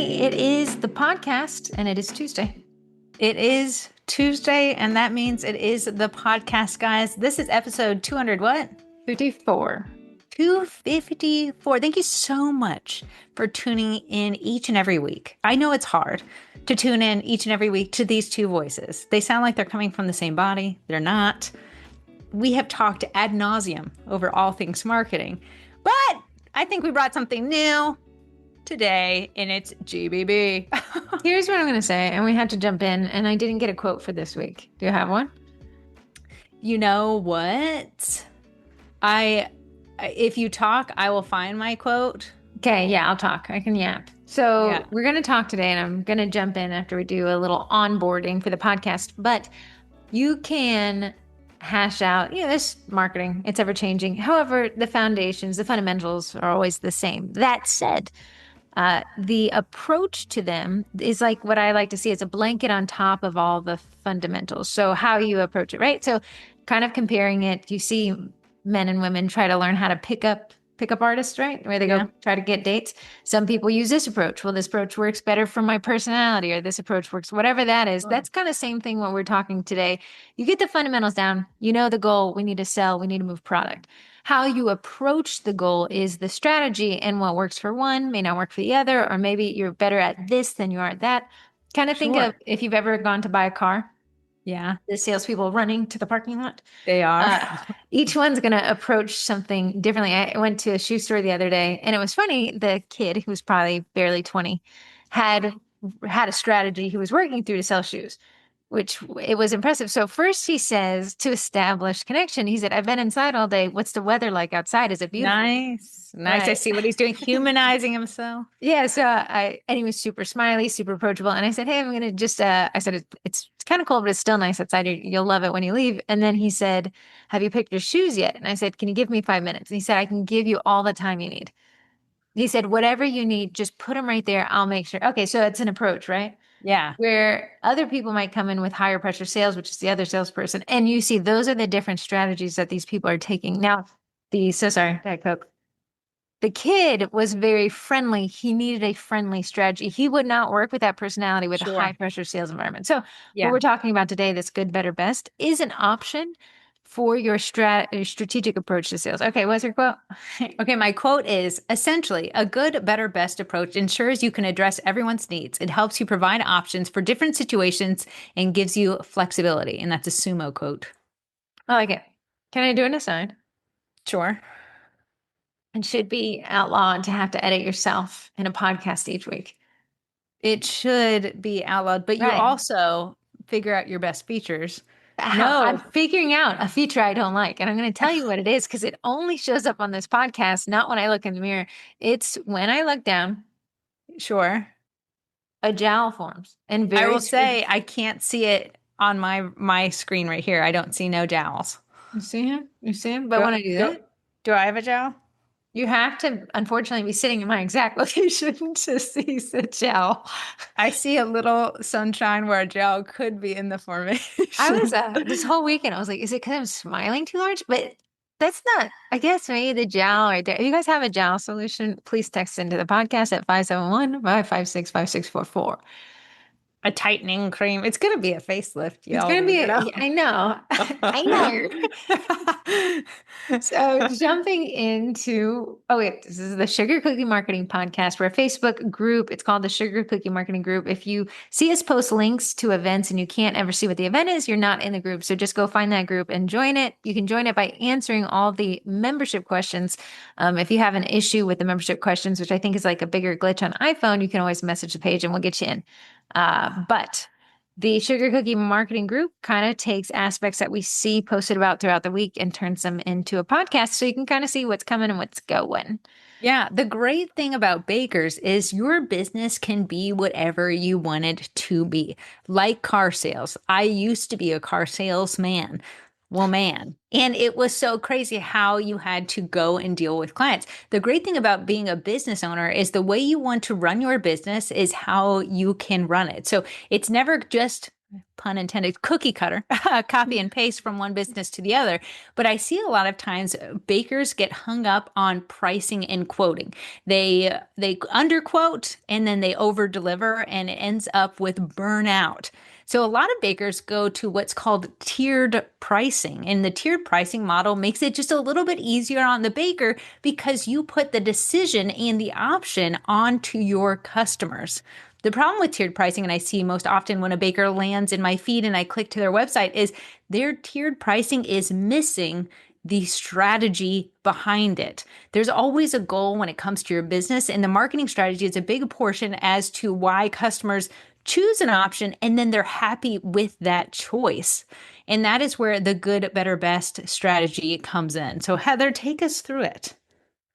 It is the podcast, and it is Tuesday. It is Tuesday, and that means it is the podcast, guys. This is episode 200 what? 54. 254. Thank you so much for tuning in each and every week. I know it's hard to tune in each and every week to these two voices. They sound like they're coming from the same body. They're not. We have talked ad nauseum over all things marketing, but I think we brought something new today, and it's GBB. Here's what I'm going to say, and we had to jump in, and I didn't get a quote for this week. Do you have one? You know what? If you talk, I will find my quote. Okay, yeah, I'll talk. I can yap. So We're going to talk today, and I'm going to jump in after we do a little onboarding for the podcast, but you can hash out, this marketing, it's ever changing. However, the foundations, the fundamentals are always the same. That said, the approach to them is like what I like to see. It's a blanket on top of all the fundamentals. So how you approach it, right? So kind of comparing it, you see men and women try to learn how to pick up artists, right? Where they go try to get dates. Some people use this approach. Well, this approach works better for my personality, or this approach works, whatever that is. That's kind of same thing when we're talking today. You get the fundamentals down, the goal, we need to sell, we need to move product. How you approach the goal is the strategy, and what works for one may not work for the other, or maybe you're better at this than you are at that. Kind of think of if you've ever gone to buy a car. Yeah. The salespeople running to the parking lot. They are. Each one's going to approach something differently. I went to a shoe store the other day, and it was funny. The kid, who was probably barely 20, had a strategy he was working through to sell shoes, which it was impressive. So first he says, to establish connection, he said, I've been inside all day. What's the weather like outside? Is it beautiful? Nice. Right. I see what he's doing, humanizing himself. Yeah. So and he was super smiley, super approachable. And I said, hey, I'm going to just, I said, it's kind of cold, but it's still nice outside. You'll love it when you leave. And then he said, have you picked your shoes yet? And I said, can you give me 5 minutes? And he said, I can give you all the time you need. He said, whatever you need, just put them right there. I'll make sure. Okay. So it's an approach, right? Yeah. Where other people might come in with higher pressure sales, which is the other salesperson. And you see, those are the different strategies that these people are taking. Now, Diet Coke. The kid was very friendly. He needed a friendly strategy. He would not work with that personality with a high pressure sales environment. So what we're talking about today, this good, better, best, is an option for your strategic approach to sales. Okay, what's your quote? Okay, my quote is, essentially, a good, better, best approach ensures you can address everyone's needs. It helps you provide options for different situations and gives you flexibility. And that's a sumo quote. I like it. Can I do an aside? Sure. It should be outlawed to have to edit yourself in a podcast each week. It should be outlawed, but you also figure out your best features. No, I'm figuring out a feature I don't like, and I'm going to tell you what it is, because it only shows up on this podcast, not when I look in the mirror. It's when I look down. Sure. A jowl forms. And I will say I can't see it on my screen right here. I don't see no jowls. You see him? But when I do that. Do I have a jowl? You have to, unfortunately, be sitting in my exact location to see the jowl. I see a little sunshine where a jowl could be in the formation. I was, this whole weekend, I was like, is it because I'm smiling too large? But that's not, I guess, maybe the jowl right there. If you guys have a jowl solution, please text into the podcast at 571-556-5644. A tightening cream. It's going to be a facelift. It's going to be, I know. I know. So jumping into, this is the Sugar Cookie Marketing Podcast. We're a Facebook group. It's called the Sugar Cookie Marketing Group. If you see us post links to events and you can't ever see what the event is, you're not in the group. So just go find that group and join it. You can join it by answering all the membership questions. If you have an issue with the membership questions, which I think is like a bigger glitch on iPhone, you can always message the page and we'll get you in. But the Sugar Cookie Marketing Group kind of takes aspects that we see posted about throughout the week and turns them into a podcast, so you can kind of see what's coming and what's going. Yeah. The great thing about bakers is your business can be whatever you want it to be. Like car sales. I used to be a car salesman. Well, man. And it was so crazy how you had to go and deal with clients. The great thing about being a business owner is the way you want to run your business is how you can run it. So it's never just pun intended, cookie cutter, copy and paste from one business to the other. But I see a lot of times bakers get hung up on pricing and quoting. They underquote and then they over deliver, and it ends up with burnout. So a lot of bakers go to what's called tiered pricing, and the tiered pricing model makes it just a little bit easier on the baker because you put the decision and the option onto your customers. The problem with tiered pricing, and I see most often when a baker lands in my feed and I click to their website, is their tiered pricing is missing the strategy behind it. There's always a goal when it comes to your business, and the marketing strategy is a big portion as to why customers choose an option and then they're happy with that choice. And that is where the good, better, best strategy comes in. So, Heather, take us through it.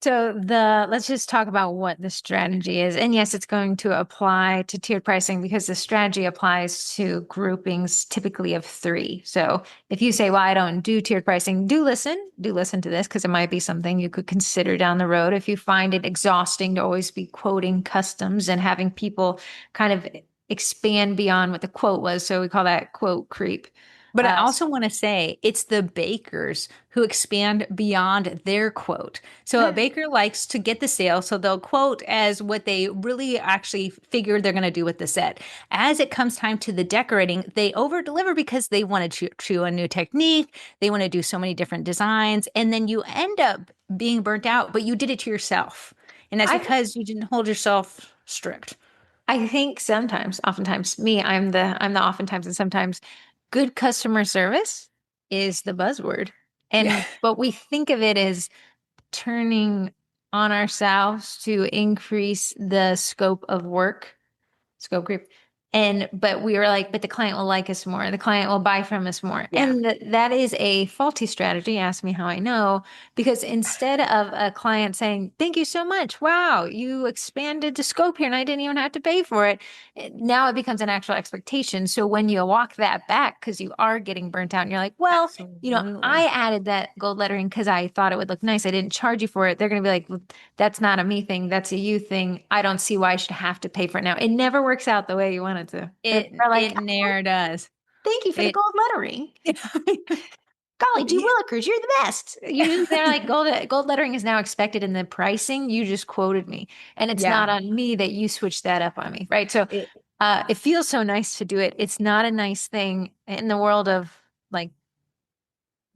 So let's just talk about what the strategy is. And yes, it's going to apply to tiered pricing because the strategy applies to groupings typically of three. So if you say, well, I don't do tiered pricing, do listen to this because it might be something you could consider down the road. If you find it exhausting to always be quoting customs and having people kind of expand beyond what the quote was. So we call that quote creep. But I also want to say it's the bakers who expand beyond their quote. So a baker likes to get the sale, so they'll quote as what they really actually figure they're going to do with the set. As it comes time to the decorating, they over deliver because they want to chew a new technique. They want to do so many different designs. And then you end up being burnt out, but you did it to yourself. And that's because you didn't hold yourself strict. I think sometimes, oftentimes, I'm the oftentimes and sometimes good customer service is the buzzword. Yeah. But we think of it as turning on ourselves to increase the scope creep. But we were like, but the client will like us more. The client will buy from us more. Yeah. And that is a faulty strategy. Ask me how I know, because instead of a client saying, thank you so much. Wow, you expanded the scope here and I didn't even have to pay for it. Now it becomes an actual expectation. So when you walk that back, because you are getting burnt out and you're like, well, Absolutely. I added that gold lettering because I thought it would look nice. I didn't charge you for it. They're going to be like, that's not a me thing. That's a you thing. I don't see why I should have to pay for it now. It never works out the way you want it to. They're like, It never does. thank you for the It gold lettering. Golly, gee willikers, you're the best. They're like, gold lettering is now expected in the pricing. You just quoted me. And it's Yeah. not on me that you switched that up on me. Right. So It, it feels so nice to do it. It's not a nice thing in the world of like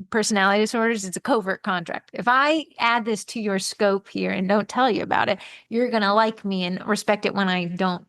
personality disorders. It's a covert contract. If I add this to your scope here and don't tell you about it, you're going to like me and respect it when I don't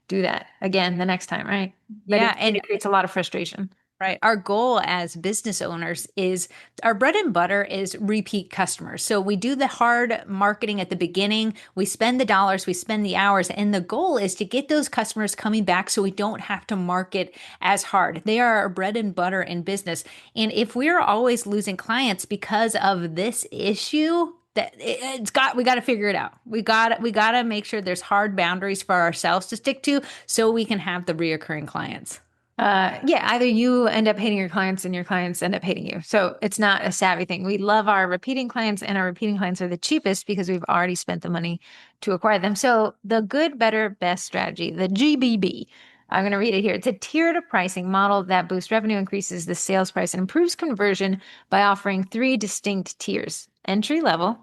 do that again the next time, right? But yeah. it creates a lot of frustration. Right. Our goal as business owners is our bread and butter is repeat customers. So we do the hard marketing at the beginning. We spend the dollars, we spend the hours, and the goal is to get those customers coming back so we don't have to market as hard. They are our bread and butter in business. And if we're always losing clients because of this issue, we got to figure it out. We got to make sure there's hard boundaries for ourselves to stick to so we can have the reoccurring clients. Yeah, either you end up hating your clients and your clients end up hating you. So it's not a savvy thing. We love our repeating clients, and our repeating clients are the cheapest because we've already spent the money to acquire them. So the good, better, best strategy, the GBB, I'm going to read it here. It's a tiered pricing model that boosts revenue, increases the sales price, and improves conversion by offering three distinct tiers: entry level,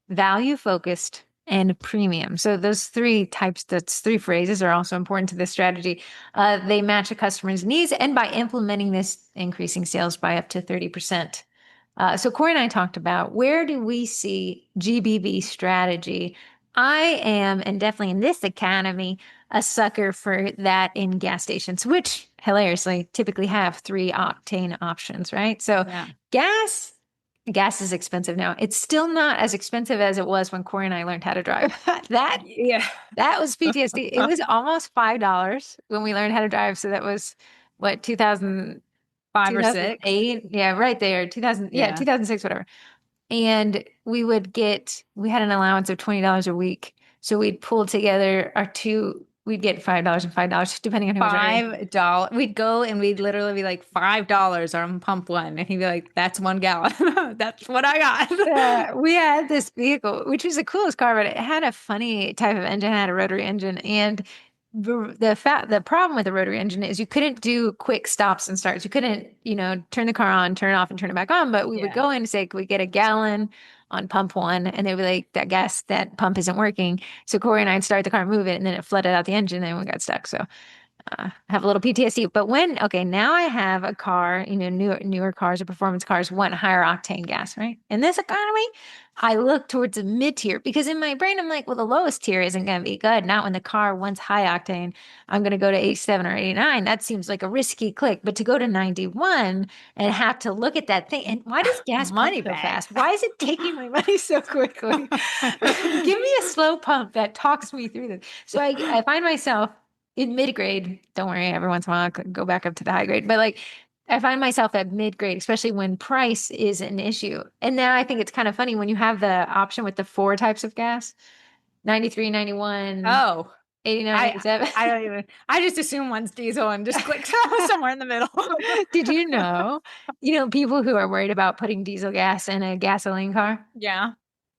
value focused, and premium. So those those three phrases are also important to this strategy. They match a customer's needs, and by implementing this, increasing sales by up to 30%. So Corey and I talked about, where do we see GBB strategy? I am, and definitely in this economy, a sucker for that in gas stations, which hilariously typically have 3-octane options, right? So Yeah. gas is expensive now. It's still not as expensive as it was when Corey and I learned how to drive. Yeah. That was PTSD. It was almost $5 when we learned how to drive. So that was what, 2000, 5 or 6. 2008? Yeah, right there. 2000, yeah, Yeah. 2006, whatever. And we had an allowance of $20 a week. So we'd pull together we'd get $5 and $5 depending on who was driving. $5. We'd go and we'd literally be like $5 on pump one. And he'd be like, that's 1 gallon. That's what I got. We had this vehicle, which was the coolest car, but it had a funny type of engine, it had a rotary engine. And the problem with the rotary engine is you couldn't do quick stops and starts. You couldn't, turn the car on, turn it off, and turn it back on. But we would Yeah. go in and say, "Can we get a gallon on pump one?" And they'd be like, that pump isn't working. So Corey and I'd start the car, move it, and then it flooded out the engine, and we got stuck. So have a little PTSD. But now I have a car, newer cars or performance cars want higher octane gas, right? In this economy, I look towards the mid tier because in my brain, I'm like, well, the lowest tier isn't going to be good. Not when the car wants high octane. I'm going to go to 87 or 89. That seems like a risky click. But to go to 91 and have to look at that thing, and why does gas pump Money so bags. fast? Why is it taking my money so quickly? Give me a slow pump that talks me through this. So I find myself in mid grade. Don't worry, every once in a while I go back up to the high grade. But like I find myself at mid grade, especially when price is an issue. And now I think it's kind of funny when you have the option with the four types of gas, 93, 91, Oh, 89, I 87. I don't even. I just assume one's diesel and just click somewhere in the middle. Did you know, people who are worried about putting diesel gas in a gasoline car, Yeah.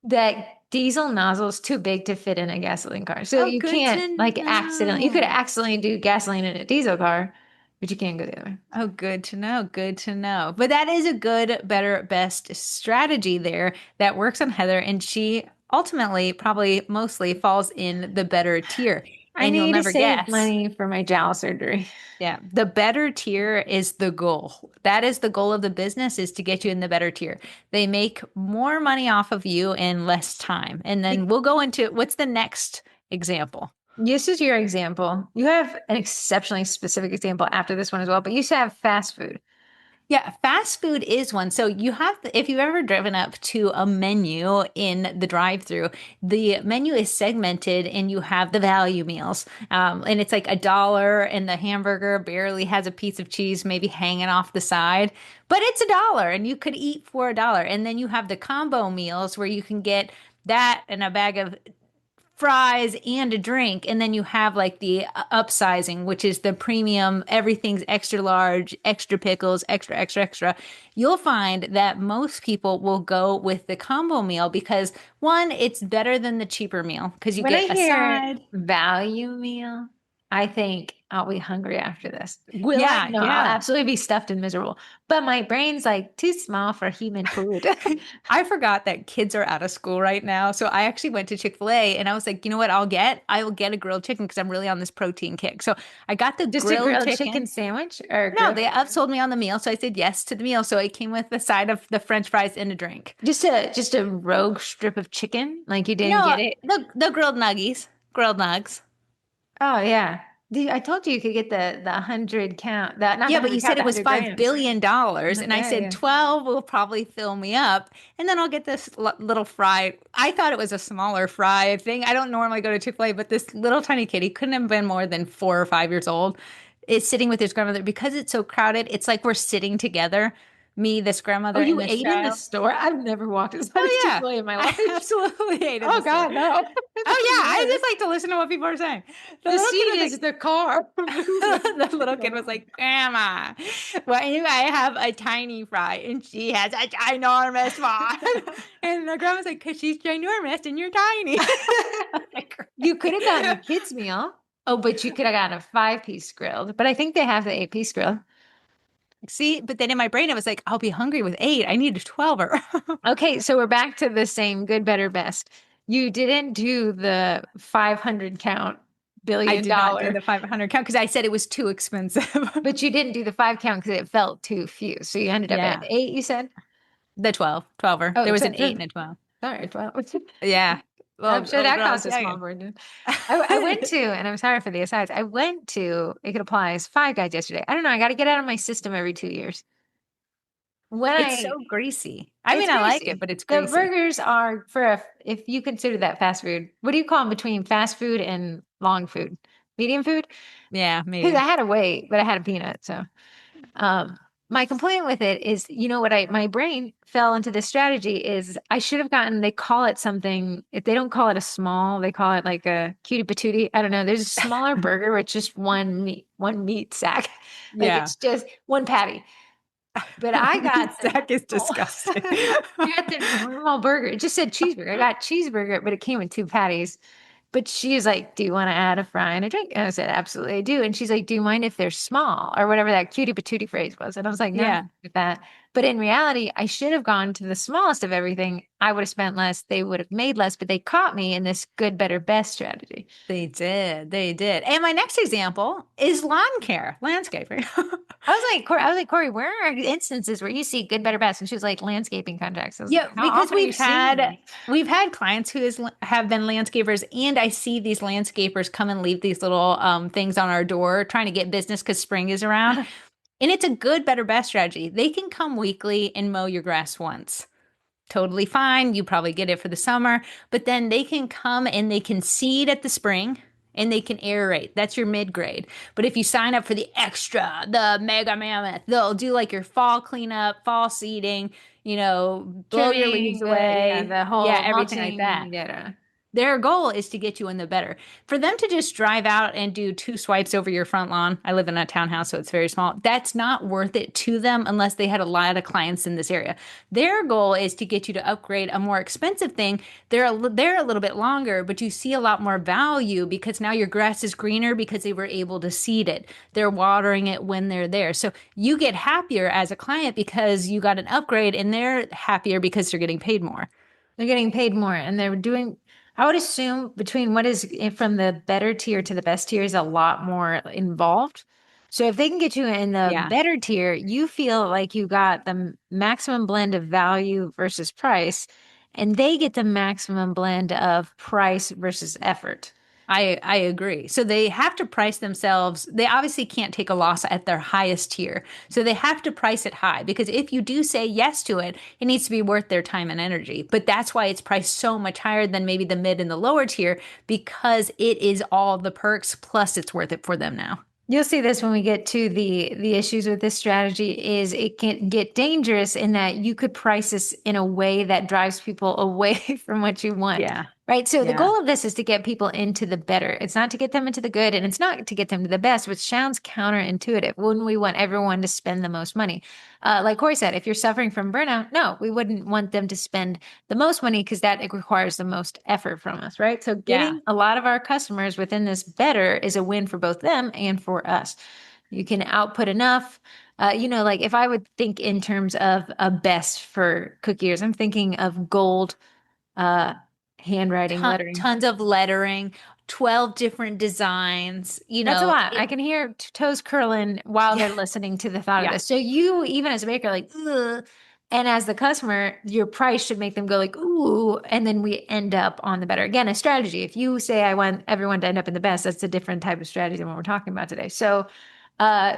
that diesel nozzle is too big to fit in a gasoline car. So Oh, you good can't to you could know. accidentally do gasoline in a diesel car, but you can't go the other way. Oh, good to know. Good to know. But that is a good, better, best strategy there that works on Heather. And she ultimately, probably mostly falls in the better tier. I And you'll need to never save guess. money for my jowl surgery. Yeah. The better tier is the goal. That is the goal of the business is to get you in the better tier. They make more money off of you in less time. And then we'll go into what's the next example. This is your example. You have an exceptionally specific example after this one as well, but you used to have fast food. Yeah, fast food is one. So you have, if you've ever driven up to a menu in the drive-through, the menu is segmented and you have the value meals. And it's like $1 and the hamburger barely has a piece of cheese maybe hanging off the side, but it's $1 and you could eat for $1. And then you have the combo meals where you can get that and a bag of fries and a drink, and then you have like the upsizing, which is the premium, everything's extra large, extra pickles, extra extra extra. You'll find that most people will go with the combo meal because one, it's better than the cheaper meal because you When I get a hear side. value meal, I think I'll be hungry after this. Will I? Yeah, No, I'll yeah. absolutely be stuffed and miserable. But my brain's like too small for human food. I forgot that kids are out of school right now. So I actually went to Chick-fil-A and I was like, you know what I'll get? I will get a grilled chicken because I'm really on this protein kick. So I got the Just a grilled grilled chicken chicken. sandwich or No, grilled they upsold me on the meal, so I said yes to the meal. So it came with the side of the French fries and a drink. just a rogue strip of chicken, like you didn't No, get it. the grilled nuggies, grilled nugs. Oh yeah. I told you you could get the 100 count, not the Yeah, but you 100 said count, the it was 100 $5 grams. billion, dollars, and I Yeah, said yeah. 12 will probably fill me up, and then I'll get this little fry. I thought it was a smaller fry thing. I don't normally go to Chick-fil-A, but this little tiny kid, he couldn't have been more than 4 or 5 years old, is sitting with his grandmother because it's so crowded. It's like we're sitting together, me, this Oh, grandmother, you and this ate in the child. store? I've never walked inside a Oh yeah, Chick-fil-A in my life. I absolutely ate in Oh the store. God, no. Oh That's yeah, I worse. just like to listen to what people are saying. The The little kid seat was is like, the car moving. the little kid was like, Grandma, why do I have a tiny fry and she has a ginormous fry? And the grandma's like, because she's ginormous and you're tiny. You could have gotten the kids meal. Oh, but you could have gotten a 5-piece grilled. But I think they have the 8-piece grill. See, but then in my brain, I was like, I'll be hungry with 8. I need a 12er. Okay, so we're back to the same good, better, best. You didn't do the 500 count I billion did not do dollar, the 500 count because I said it was too expensive. but you didn't do the 5 count because it felt too few. So you ended up at Yeah, 8, you said? the 12er. Oh, There was an 8 and a 12. sorry, 12. Yeah. I'm Well, sure oh that girl, costs a yeah. small fortune. I went to, and I'm sorry for the asides, I went to, it could apply as Five Guys yesterday. I don't know. I got to get out of my system every 2 years. When It's I, so greasy. I it's mean, I like it, greasy. but it's The greasy. burgers are if you consider that fast food, what do you call them between fast food and long food? Medium food? Yeah, Because I medium. had a wait, but I had a peanut. So, um, my complaint with it is, my brain fell into this strategy is I should have gotten, they call it something, if they don't call it a small, they call it like a cutie patootie. I don't know. There's a smaller burger where it's just one meat sack. Like Yeah. it's just one patty. But I Meat got the sack is normal, disgusting. I got the normal burger. It just said cheeseburger. I got cheeseburger, but it came with 2 patties. But she was like, do you want to add a fry and a drink? And I said, absolutely, I do. And she's like, do you mind if they're small or whatever that cutie patootie phrase was? And I was like, no, I'm Yeah, fine with that. But in reality, I should have gone to the smallest of everything. I would have spent less. They would have made less, but they caught me in this good, better, best strategy. they did. They did. And my next example is lawn care, landscaping. I was like, Corey, where are instances where you see good, better, best? And she was like, landscaping contracts. I was like, Yeah, how because often are you seeing me? we've had clients have been landscapers, and I see these landscapers come and leave these little things on our door trying to get business because spring is around. And it's a good, better, best strategy. They can come weekly and mow your grass once. Totally fine. You probably get it for the summer, but then they can come and they can seed at the spring and they can aerate. That's your mid grade. But if you sign up for the extra, the mega mammoth, they'll do like your fall cleanup, fall seeding, blow your leaves Trimming, away. the Yeah, whole everything like that. mulching, yeah. Their goal is to get you in the better. For them to just drive out and do two swipes over your front lawn, I live in a townhouse, so it's very small. That's not worth it to them unless they had a lot of clients in this area. Their goal is to get you to upgrade a more expensive thing. They're a little bit longer, but you see a lot more value because now your grass is greener because they were able to seed it. They're watering it when they're there. So you get happier as a client because you got an upgrade, and they're happier because they're getting paid more. They're getting paid more and they're doing, I would assume between what is from the better tier to the best tier is a lot more involved. So if they can get you in the Yeah. better tier, you feel like you got the maximum blend of value versus price, and they get the maximum blend of price versus effort. I agree. So they have to price themselves. They obviously can't take a loss at their highest tier. So they have to price it high because if you do say yes to it, it needs to be worth their time and energy. But that's why it's priced so much higher than maybe the mid and the lower tier because it is all the perks plus it's worth it for them now. You'll see this when we get to the issues with this strategy is it can get dangerous in that you could price this in a way that drives people away from what you want. Yeah. Right. So the Yeah. goal of this is to get people into the better. It's not to get them into the good and it's not to get them to the best, which sounds counterintuitive when we want everyone to spend the most money. Like Corey said, if you're suffering from burnout, no, we wouldn't want them to spend the most money because that it requires the most effort from us. Right. So Yeah. getting a lot of our customers within this better is a win for both them and for us. You can output enough. Like if I would think in terms of a best for cookies, I'm thinking of gold, uh, handwriting, lettering. Tons of lettering, 12 different designs, That's a lot. I can hear toes curling while they're yeah. listening to the thought of Yeah. this. So you, even as a baker, like, ugh. And as the customer, your price should make them go like, ooh, and then we end up on the better. Again, a strategy. If you say I want everyone to end up in the best, that's a different type of strategy than what we're talking about today. So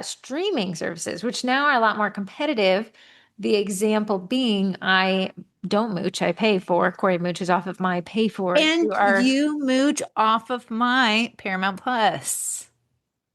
streaming services, which now are a lot more competitive. The example being, I don't mooch, I pay for. Corey mooches off of my pay for And to our. you mooch off of my Paramount Plus.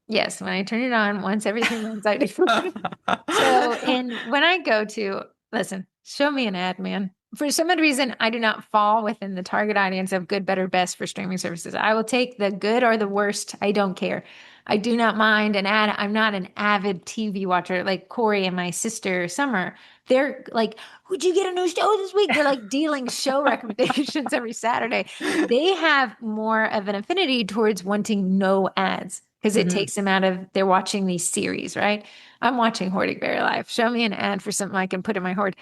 Yes, when I turn it on, once every 3 months, I do. So, and when I go to, listen, show me an ad, man. For some odd reason, I do not fall within the target audience of good, better, best for streaming services. I will take the good or the worst. I don't care. I do not mind an ad. I'm not an avid TV watcher like Corey and my sister Summer. They're like, would you get a new show this week? They're like dealing show recommendations every Saturday. They have more of an affinity towards wanting no ads because it Mhm. takes them out of, they're watching these series, right? I'm watching Hoarding Very Life. Show me an ad for something I can put in my hoard.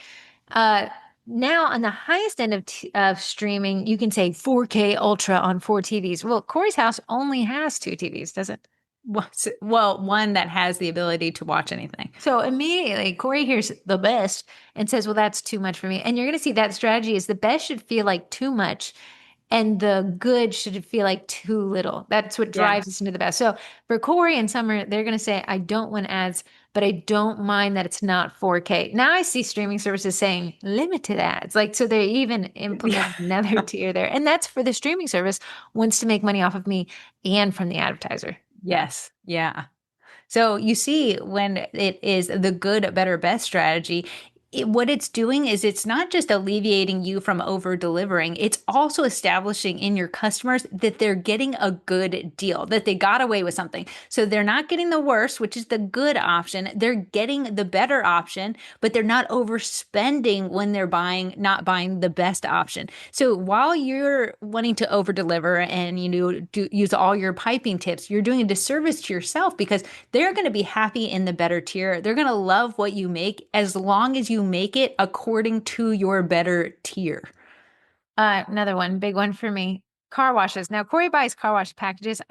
Uh, Now, on the highest end of streaming, you can say 4K Ultra on 4 TVs. Well, Corey's house only has 2 TVs, does it? Well, one that has the ability to watch anything. So immediately, Corey hears the best and says, well, that's too much for me. And you're going to see that strategy is the best should feel like too much and the good should feel like too little. That's what Yeah. drives us into the best. So for Corey and Summer, they're going to say, I don't want ads, but I don't mind that it's not 4K. Now I see streaming services saying limited ads. Like, so they even Yeah. implement another tier there. And that's for the streaming service wants to make money off of me and from the advertiser. Yes. Yeah. So you see, when it is the good, better, best strategy, what it's doing is it's not just alleviating you from over delivering, it's also establishing in your customers that they're getting a good deal, that they got away with something. So they're not getting the worst, which is the good option. They're getting the better option, but they're not overspending when they're not buying the best option. So while you're wanting to over deliver and use all your piping tips, you're doing a disservice to yourself because they're going to be happy in the better tier. They're going to love what you make as long as you make it according to your better tier. Another one, big one for me. Car washes. Now, Corey buys car wash packages.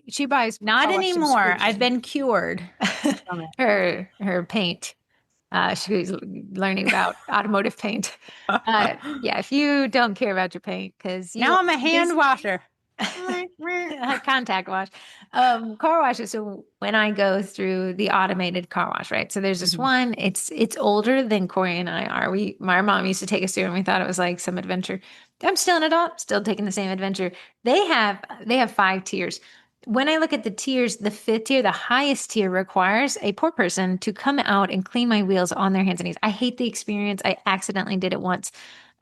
She buys Not car wash anymore. I've subscription. been cured from Her paint. She's learning about automotive paint. it. Yeah, if you don't care about your paint, because Now I'm a hand washer. contact wash, car washes. So when I go through the automated car wash, right? So there's this Mhm. one. It's older than Corey and I are. My mom used to take us through, and we thought it was like some adventure. I'm still an adult, still taking the same adventure. They have 5 tiers. When I look at the tiers, the fifth tier, the highest tier, requires a poor person to come out and clean my wheels on their hands and knees. I hate the experience. I accidentally did it once.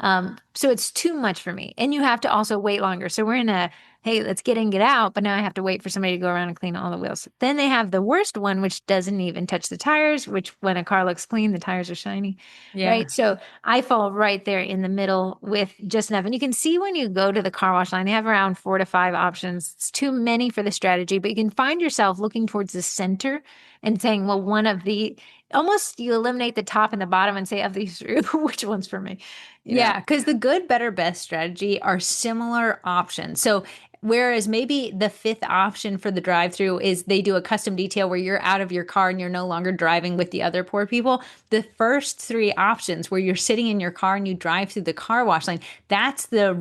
So it's too much for me. And you have to also wait longer. So we're in a, hey, let's get in, get out. But now I have to wait for somebody to go around and clean all the wheels. Then they have the worst one, which doesn't even touch the tires, which when a car looks clean, the tires are shiny. Yeah. Right. So I fall right there in the middle with just enough. And you can see when you go to the car wash line, they have around 4 to 5 options. It's too many for the strategy, but you can find yourself looking towards the center and saying, well, one of the, almost you eliminate the top and the bottom and say, of these three, which one's for me? Yeah, because the good, better, best strategy are similar options. So, whereas maybe the fifth option for the drive through is they do a custom detail where you're out of your car and you're no longer driving with the other poor people. The first three options where you're sitting in your car and you drive through the car wash lane, that's the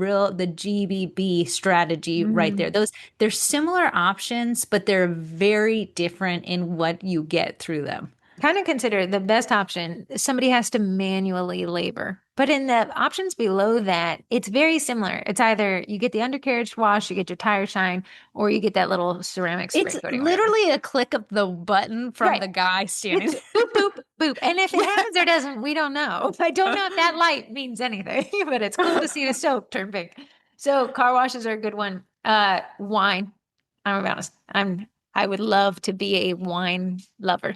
GBB strategy right there. Mhm. They're similar options, but they're very different in what you get through them. Kind of consider the best option. Somebody has to manually labor. But in the options below that, it's very similar. It's either you get the undercarriage wash, you get your tire shine, or you get that little ceramic spray It's coating, or whatever. literally a click of the button from Right. the guy standing It's boop, boop, boop. And if it happens or doesn't, we don't know. I don't know if that light means anything, but it's cool to see the soap turn pink. So car washes are a good one. Wine. I'm gonna be honest. I would love to be a wine lover.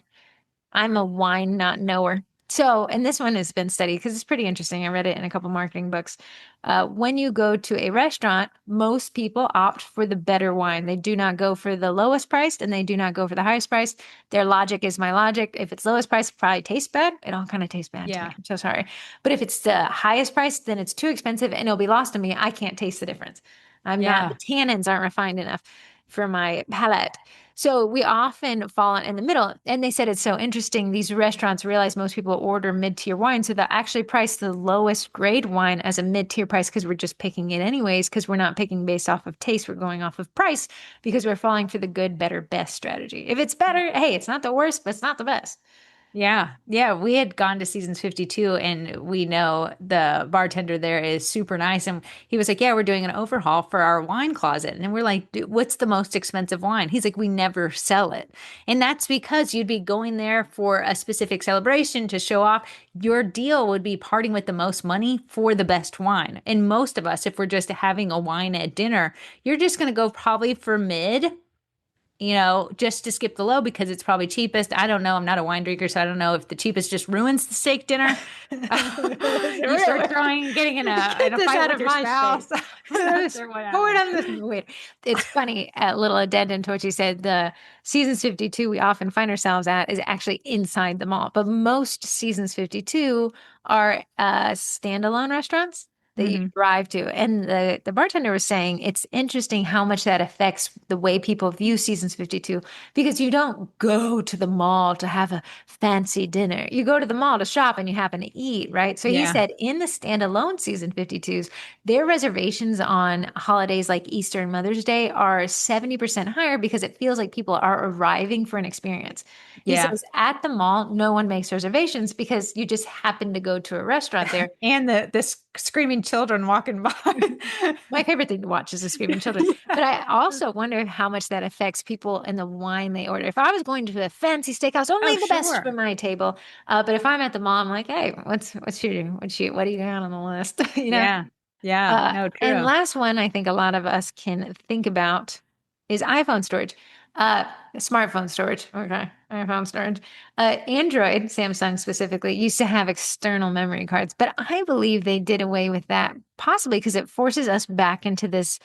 I'm a wine not knower. So, and this one has been studied because it's pretty interesting. I read it in a couple marketing books. When you go to a restaurant, most people opt for the better wine. They do not go for the lowest priced and they do not go for the highest priced. Their logic is my logic. If it's lowest price, it probably tastes bad. It all kind of tastes bad to me. Yeah. I'm so sorry. But if it's the highest price, then it's too expensive and it'll be lost to me. I can't taste the difference. I'm not, the Yeah. tannins aren't refined enough for my palate. So we often fall in the middle. And they said it's so interesting. These restaurants realize most people order mid-tier wine. So they'll actually price the lowest grade wine as a mid-tier price because we're just picking it anyways, because we're not picking based off of taste. We're going off of price because we're falling for the good, better, best strategy. If it's better, hey, it's not the worst, but it's not the best. Yeah. Yeah. We had gone to Seasons 52 and we know the bartender there is super nice. And he was like, yeah, we're doing an overhaul for our wine closet. And we're like, "Dude, what's the most expensive wine?" He's like, we never sell it. And that's because you'd be going there for a specific celebration to show off. Your deal would be parting with the most money for the best wine. And most of us, if we're just having a wine at dinner, you're just going to go probably for mid, just to skip the low because it's probably cheapest. I don't know. I'm not a wine drinker, so I don't know if the cheapest just ruins the steak dinner. You start getting in Get a this fight out with of your my spouse. face. I'm not sure what Pour it happened. on this. Wait, it's funny. A little addendum to what you said. The Seasons 52 we often find ourselves at is actually inside the mall, but most Seasons 52 are standalone restaurants that you Hmm. drive to. And the bartender was saying it's interesting how much that affects the way people view Seasons 52 because you don't go to the mall to have a fancy dinner. You go to the mall to shop and you happen to eat, right? So he Yeah. said in the standalone Season 52s, their reservations on holidays like Easter and Mother's Day are 70% higher because it feels like people are arriving for an experience. He Yeah. says at the mall, no one makes reservations because you just happen to go to a restaurant there. And the screaming children walking by. My favorite thing to watch is the screaming children. But I also wonder how much that affects people and the wine they order. If I was going to a fancy steakhouse, only Oh, the best for sure. my table. But if I'm at the mall, I'm like, hey, what do you got on the list? You know? Yeah. Yeah. No, And true. last one I think a lot of us can think about is iPhone storage. Uh, Smartphone storage. Okay. iPhone storage. Android, Samsung specifically, used to have external memory cards, but I believe they did away with that, possibly because it forces us back into this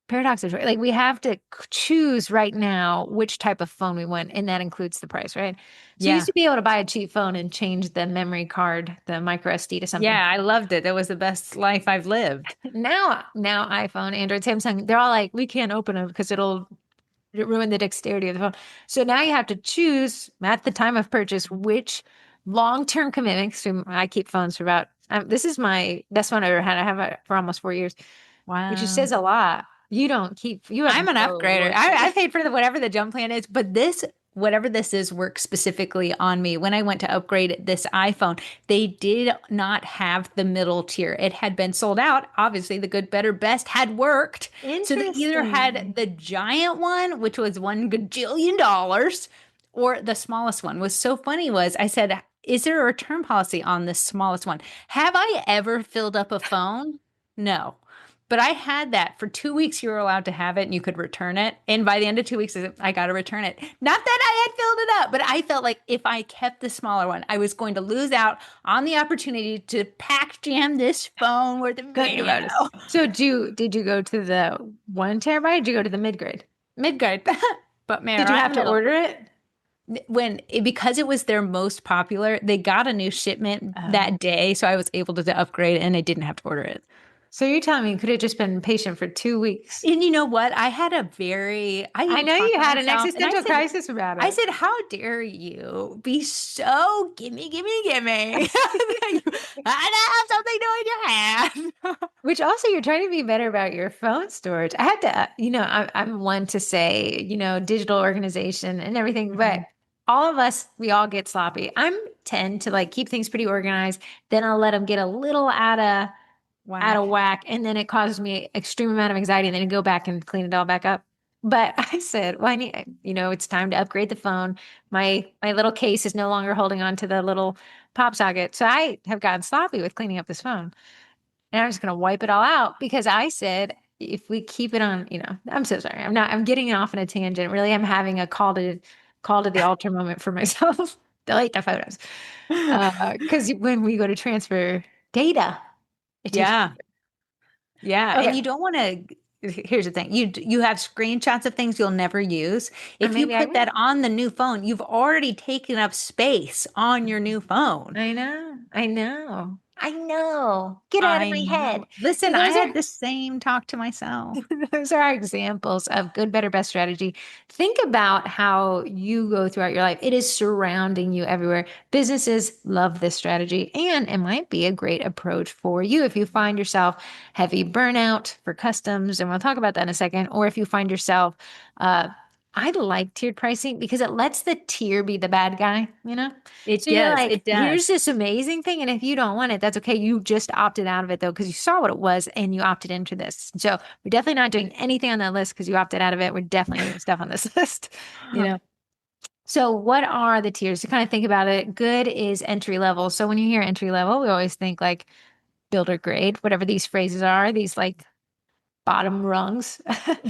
paradox of choice. Like we have to choose right now which type of phone we want, and that includes the price, right? So you used Yeah. to be able to buy a cheap phone and change the memory card, the micro SD to something. Yeah. I loved it. That was the best life I've lived. Now iPhone, Android, Samsung, they're all like, we can't open it because it'll ruin the dexterity of the phone. So now you have to choose at the time of purchase which long-term commitment. So I keep phones for about, this is my best phone I ever had. I have it for almost 4 years, which just Wow. says a lot. You have I'm an no upgrader. I loyalty. paid for whatever the jump plan is, but this, whatever this is, works specifically on me. When I went to upgrade this iPhone, they did not have the middle tier. It had been sold out. Obviously, the good, better, best had worked. So they either had Interesting. the giant one, which was $1 gajillion, or the smallest one. What's so funny was I said, is there a return policy on this smallest one? Have I ever filled up a phone? No. But I had that for 2 weeks. You were allowed to have it and you could return it. And by the end of 2 weeks, I got to return it. Not that I had filled it up, but I felt like if I kept the smaller one, I was going to lose out on the opportunity to pack jam this phone with a Good video. about it. So did you go to the 1 terabyte? Did you go to the mid grade? Midgard. But man, Did you right in have the to middle. order it? Because it was their most popular, they got a new shipment Oh. that day. So I was able to upgrade and I didn't have to order it. So you're telling me you could have just been patient for 2 weeks? And you know what? I I know talked you to had an myself and existential crisis about I it. said, how dare you be so gimme, gimme, gimme? I have something new in your hand. Which also you're trying to be better about your phone storage. I have to, I'm one to say, digital organization and everything, but Mhm. all of us, we all get sloppy. I'm tend to like keep things pretty organized. Then I'll let them get a little out Whack. of whack, and then it causes me extreme amount of anxiety, and then I go back and clean it all back up. But I said, well, it's time to upgrade the phone. My little case is no longer holding on to the little pop socket. So I have gotten sloppy with cleaning up this phone. And I'm just going to wipe it all out because I said, if we keep it on, I'm so sorry. I'm getting off on a tangent. Really, I'm having a call to the altar moment for myself. Delete the photos. Because when we go to transfer data, it takes Yeah. Yeah. And okay. you don't want to. Here's the thing. You have screenshots of things you'll never use. Or If you maybe I put that will. on the new phone, you've already taken up space on your new phone. I know. I know. I know. Get out of I my know. head. So Listen, I those are had the same talk to myself. those are examples of good, better, best strategy. Think about how you go throughout your life. It is surrounding you everywhere. Businesses love this strategy, and it might be a great approach for you if you find yourself heavy burnout for customs, and we'll talk about that in a second, or if you find yourself, I like tiered pricing because it lets the tier be the bad guy. It So you're does. like, It here's does. this amazing thing. And if you don't want it, that's okay. You just opted out of it though, because you saw what it was and you opted into this. So we're definitely not doing anything on that list because you opted out of it. We're definitely doing stuff on this list, you know? So what are the tiers? To kind of think about it, good is entry level. So when you hear entry level, we always think like builder grade, whatever these phrases are, these like bottom rungs.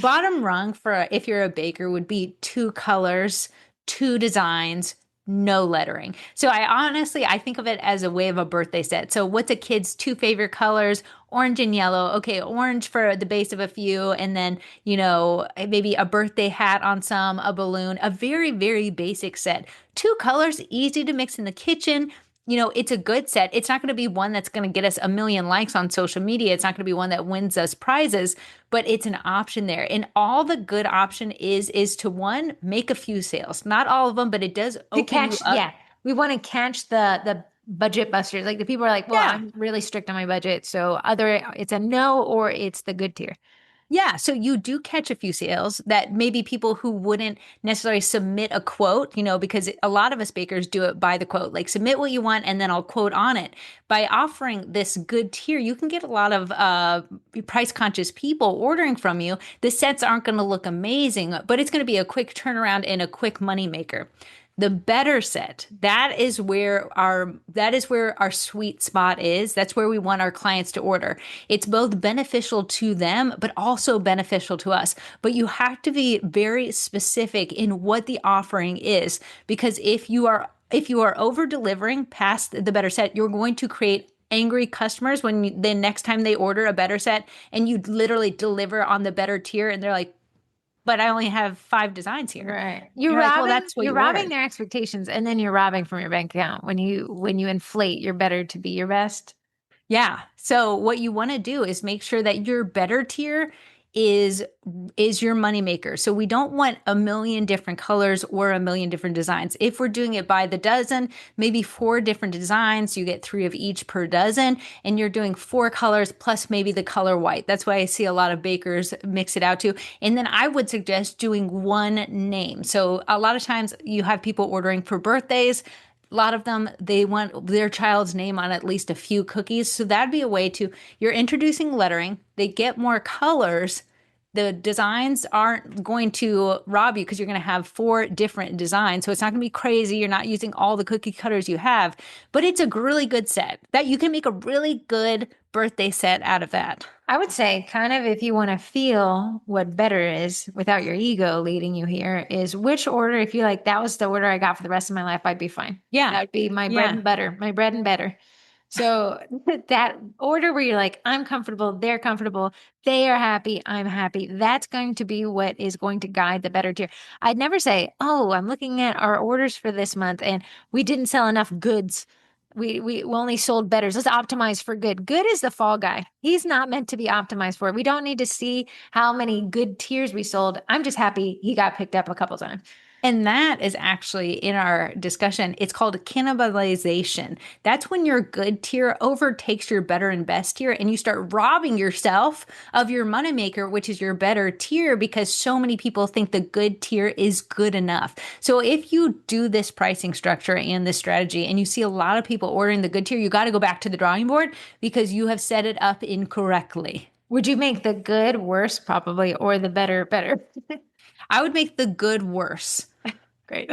Bottom rung for if you're a baker would be two colors, two designs, no lettering. So I think of it as a way of a birthday set. So what's a kid's two favorite colors? Orange and yellow. Okay, orange for the base of a few, and then, maybe a birthday hat on some, a balloon, a very, very basic set. Two colors, easy to mix in the kitchen. It's a good set. It's not going to be one that's going to get us a million likes on social media. It's not going to be one that wins us prizes, but it's an option there. And all the good option is to one, make a few sales. Not all of them, but it does To open you catch, up. yeah, we want to catch the budget busters. Like the people are like, well, Yeah. I'm really strict on my budget. So either it's a no or it's the good tier. Yeah, so you do catch a few sales that maybe people who wouldn't necessarily submit a quote, because a lot of us bakers do it by the quote, like submit what you want and then I'll quote on it. By offering this good tier, you can get a lot of price conscious people ordering from you. The sets aren't going to look amazing, but it's going to be a quick turnaround and a quick money maker. The better set, that is where our sweet spot is. That's where we want our clients to order. It's both beneficial to them, but also beneficial to us. But you have to be very specific in what the offering is, because if you are over delivering past the better set, you're going to create angry customers when the next time they order a better set and you literally deliver on the better tier and they're like, but I only have 5 designs here. Right. You're like, well, that's what You're you robbing ordered. their expectations, and then you're robbing from your bank account when you inflate your better to be your best. Yeah. So what you want to do is make sure that your better tier is is your moneymaker. So we don't want a million different colors or a million different designs. If we're doing it by the dozen, maybe 4 different designs, you get 3 of each per dozen, and you're doing 4 colors plus maybe the color white. That's why I see a lot of bakers mix it out too. And then I would suggest doing one name. So a lot of times you have people ordering for birthdays. A lot of them, they want their child's name on at least a few cookies. So that'd be a way to, you're introducing lettering, they get more colors. The designs aren't going to rob you because you're going to have 4 different designs. So it's not going to be crazy. You're not using all the cookie cutters you have, but it's a really good set that you can make a really good birthday set out of that. I would say, kind of, if you want to feel what better is without your ego leading you here, is which order, if you like, that was the order I got for the rest of my life, I'd be fine. Yeah. That would be my bread Yeah. and butter, my bread and butter. So that order where you're like, I'm comfortable, they're comfortable, they are happy, I'm happy. That's going to be what is going to guide the better tier. I'd never say, oh, I'm looking at our orders for this month and we didn't sell enough goods. We only sold betters. Let's optimize for good. Good is the fall guy. He's not meant to be optimized for. We don't need to see how many good tiers we sold. I'm just happy he got picked up a couple times. And that is actually in our discussion. It's called cannibalization. That's when your good tier overtakes your better and best tier, and you start robbing yourself of your moneymaker, which is your better tier, because so many people think the good tier is good enough. So if you do this pricing structure and this strategy, and you see a lot of people ordering the good tier, you got to go back to the drawing board because you have set it up incorrectly. Would you make the good worse, probably, or the better better? I would make the good worse. Great.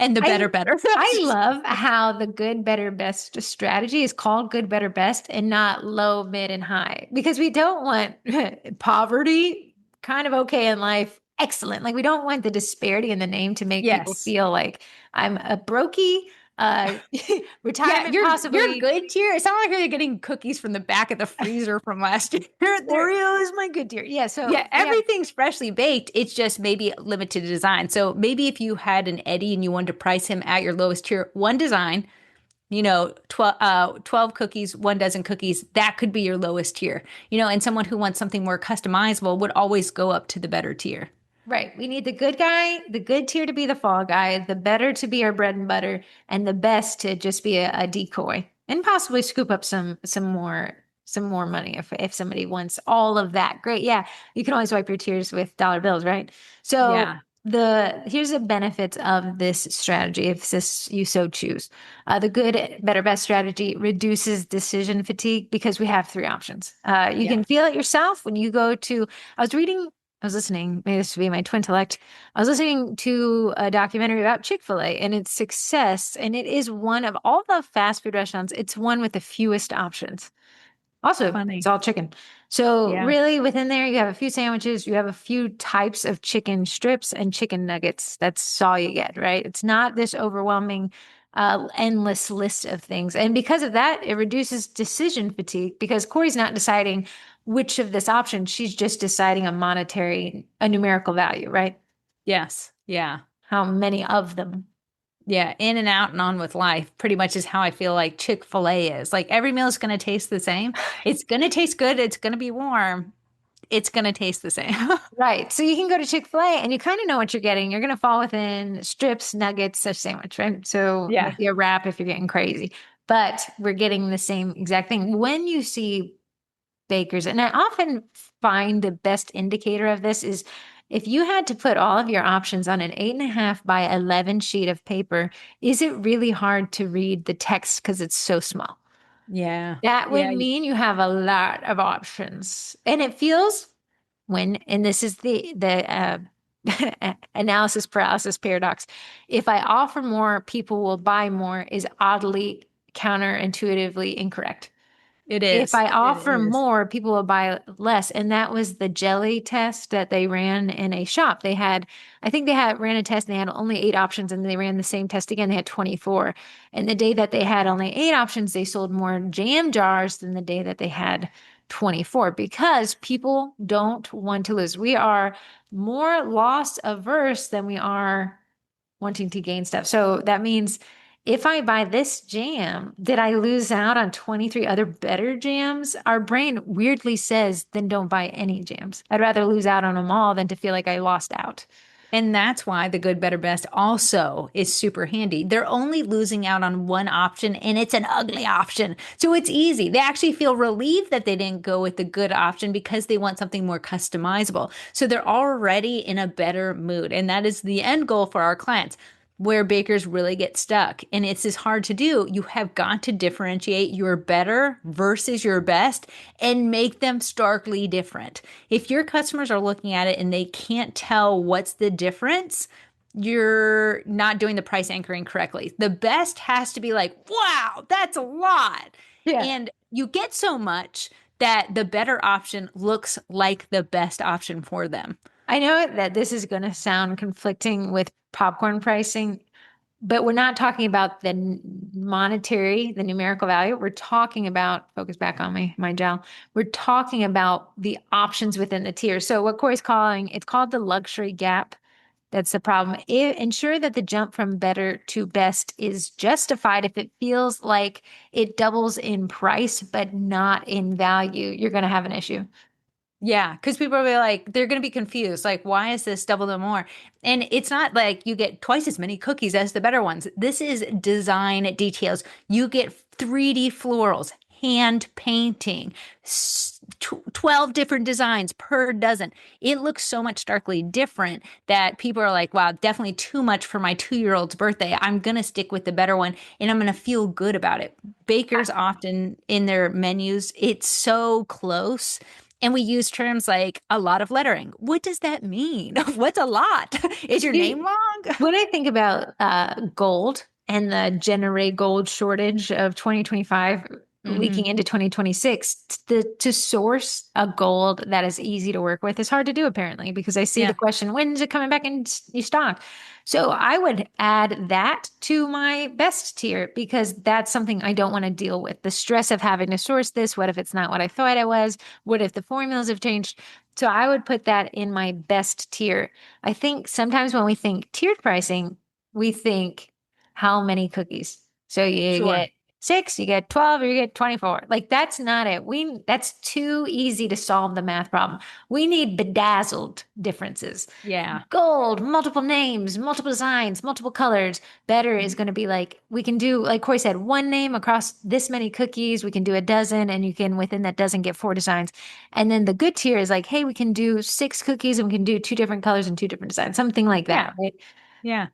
And the I better better. I love how the good, better, best strategy is called good, better, best and not low, mid, and high because we don't want poverty, kind of okay in life, excellent. Like we don't want the disparity in the name to make people Yes. feel like I'm a brokey, uh, Yeah, retirement you're possibly. good tier. It's not like you're getting cookies from the back of the freezer from last year. Oreo is my good tier. Yeah, so Yeah, we have everything's freshly baked. It's just maybe limited design. So maybe if you had an Eddie and you wanted to price him at your lowest tier, one design, 12 cookies, 1 dozen cookies, that could be your lowest tier. And someone who wants something more customizable would always go up to the better tier. right. We need the good guy, the good tier to be the fall guy, the better to be our bread and butter, and the best to just be a decoy and possibly scoop up some more money if somebody wants all of that. Great. Yeah. You can always wipe your tears with dollar bills, right? So Yeah. here's the benefits of this strategy if this you so choose. The good, better, best strategy reduces decision fatigue because we have 3 options. You Yeah. can feel it yourself when you go to. I was listening, maybe this would be my twin intellect. I was listening to a documentary about Chick-fil-A and its success, and it is one of all the fast food restaurants, it's one with the fewest options. Also, it's Funny. all chicken. So Yeah. really within there, you have a few sandwiches, you have a few types of chicken strips and chicken nuggets. That's all you get, right? It's not this overwhelming, endless list of things. And because of that, it reduces decision fatigue because Corey's not deciding which of this option. She's just deciding a numerical value, right? Yes. Yeah. How many of them. Yeah, in and out and on with life pretty much is how I feel like Chick-fil-A is. Like every meal is going to taste the same. It's going to taste good. It's going to be warm. It's going to taste the same. Right. So you can go to Chick-fil-A and you kind of know what you're getting. You're going to fall within strips, nuggets, a sandwich, right? So Yeah. maybe a wrap if you're getting crazy. But we're getting the same exact thing. When you see bakers, and I often find the best indicator of this is if you had to put all of your options on an 8.5 by 11 sheet of paper, is it really hard to read the text because it's so small? Yeah. That would Yeah. mean you have a lot of options. And it feels and this is the analysis paralysis paradox. If I offer more, people will buy more is oddly counterintuitively incorrect. It If is. I It offer is. more, people will buy less. And that was the jelly test that they ran in a shop. I think they had ran a test and they had only 8 options, and they ran the same test again. They had 24. And the day that they had only 8 options, they sold more jam jars than the day that they had 24 because people don't want to lose. We are more loss averse than we are wanting to gain stuff. So that means if I buy this jam, did I lose out on 23 other better jams? Our brain weirdly says, then don't buy any jams. I'd rather lose out on them all than to feel like I lost out. And that's why the good, better, best also is super handy. They're only losing out on one option, and it's an ugly option. So it's easy. They actually feel relieved that they didn't go with the good option because they want something more customizable. So they're already in a better mood. And that is the end goal for our clients. Where bakers really get stuck, and it's as hard to do. You have got to differentiate your better versus your best and make them starkly different. If your customers are looking at it and they can't tell what's the difference, you're not doing the price anchoring correctly. The best has to be like, wow, that's a lot. Yeah. And you get so much that the better option looks like the best option for them. I know that this is going to sound conflicting with popcorn pricing, but we're not talking about the monetary, the numerical value. We're talking about, focus back on my jowl. We're talking about the options within the tier. So what Corey's calling, it's called the luxury gap. That's the problem. Ensure that the jump from better to best is justified. If it feels like it doubles in price, but not in value, you're going to have an issue. Yeah, because people will be like, they're going to be confused. Like, why is this double the more? And it's not like you get twice as many cookies as the better ones. This is design details. You get 3D florals, hand painting, 12 different designs per dozen. It looks so much starkly different that people are like, wow, definitely too much for my 2-year-old's birthday. I'm going to stick with the better one and I'm going to feel good about it. Bakers often in their menus, it's so close. And we use terms like a lot of lettering. What does that mean? What's a lot? Is your name long? When I think about gold and the generate gold shortage of 2025 Mm-hmm. leaking into 2026, to source a gold that is easy to work with is hard to do apparently because I see the Yeah. question, when is it coming back in stock? So I would add that to my best tier because that's something I don't want to deal with. The stress of having to source this. What if it's not what I thought it was? What if the formulas have changed? So I would put that in my best tier. I think sometimes when we think tiered pricing, we think how many cookies. So you Sure. get 6, you get 12, or you get 24. Like that's not it. That's too easy to solve the math problem. We need bedazzled differences. Yeah. Gold, multiple names, multiple designs, multiple colors. Better is going to be like we can do, like Corey said, one name across this many cookies. We can do a dozen, and you can within that dozen get 4 designs. And then the good tier is like, hey, we can do 6 cookies and we can do 2 different colors and 2 different designs, something like Yeah. that, right? Yeah.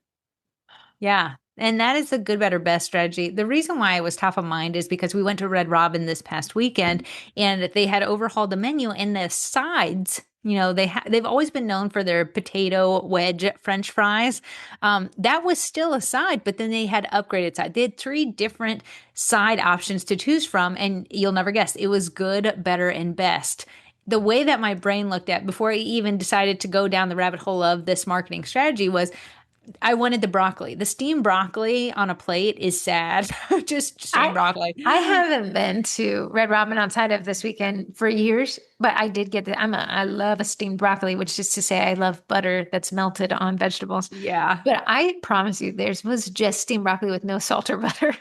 Yeah. And that is the good, better, best strategy. The reason why it was top of mind is because we went to Red Robin this past weekend and they had overhauled the menu and the sides. They've always been known for their potato wedge French fries. That was still a side, but then they had upgraded side. They had 3 different side options to choose from, and you'll never guess it was good, better, and best. The way that my brain looked at before I even decided to go down the rabbit hole of this marketing strategy was I wanted the broccoli. The steamed broccoli on a plate is sad. Just steamed I broccoli. I haven't been to Red Robin outside of this weekend for years, but I did get I love a steamed broccoli, which is to say I love butter that's melted on vegetables. Yeah. But I promise you, theirs was just steamed broccoli with no salt or butter.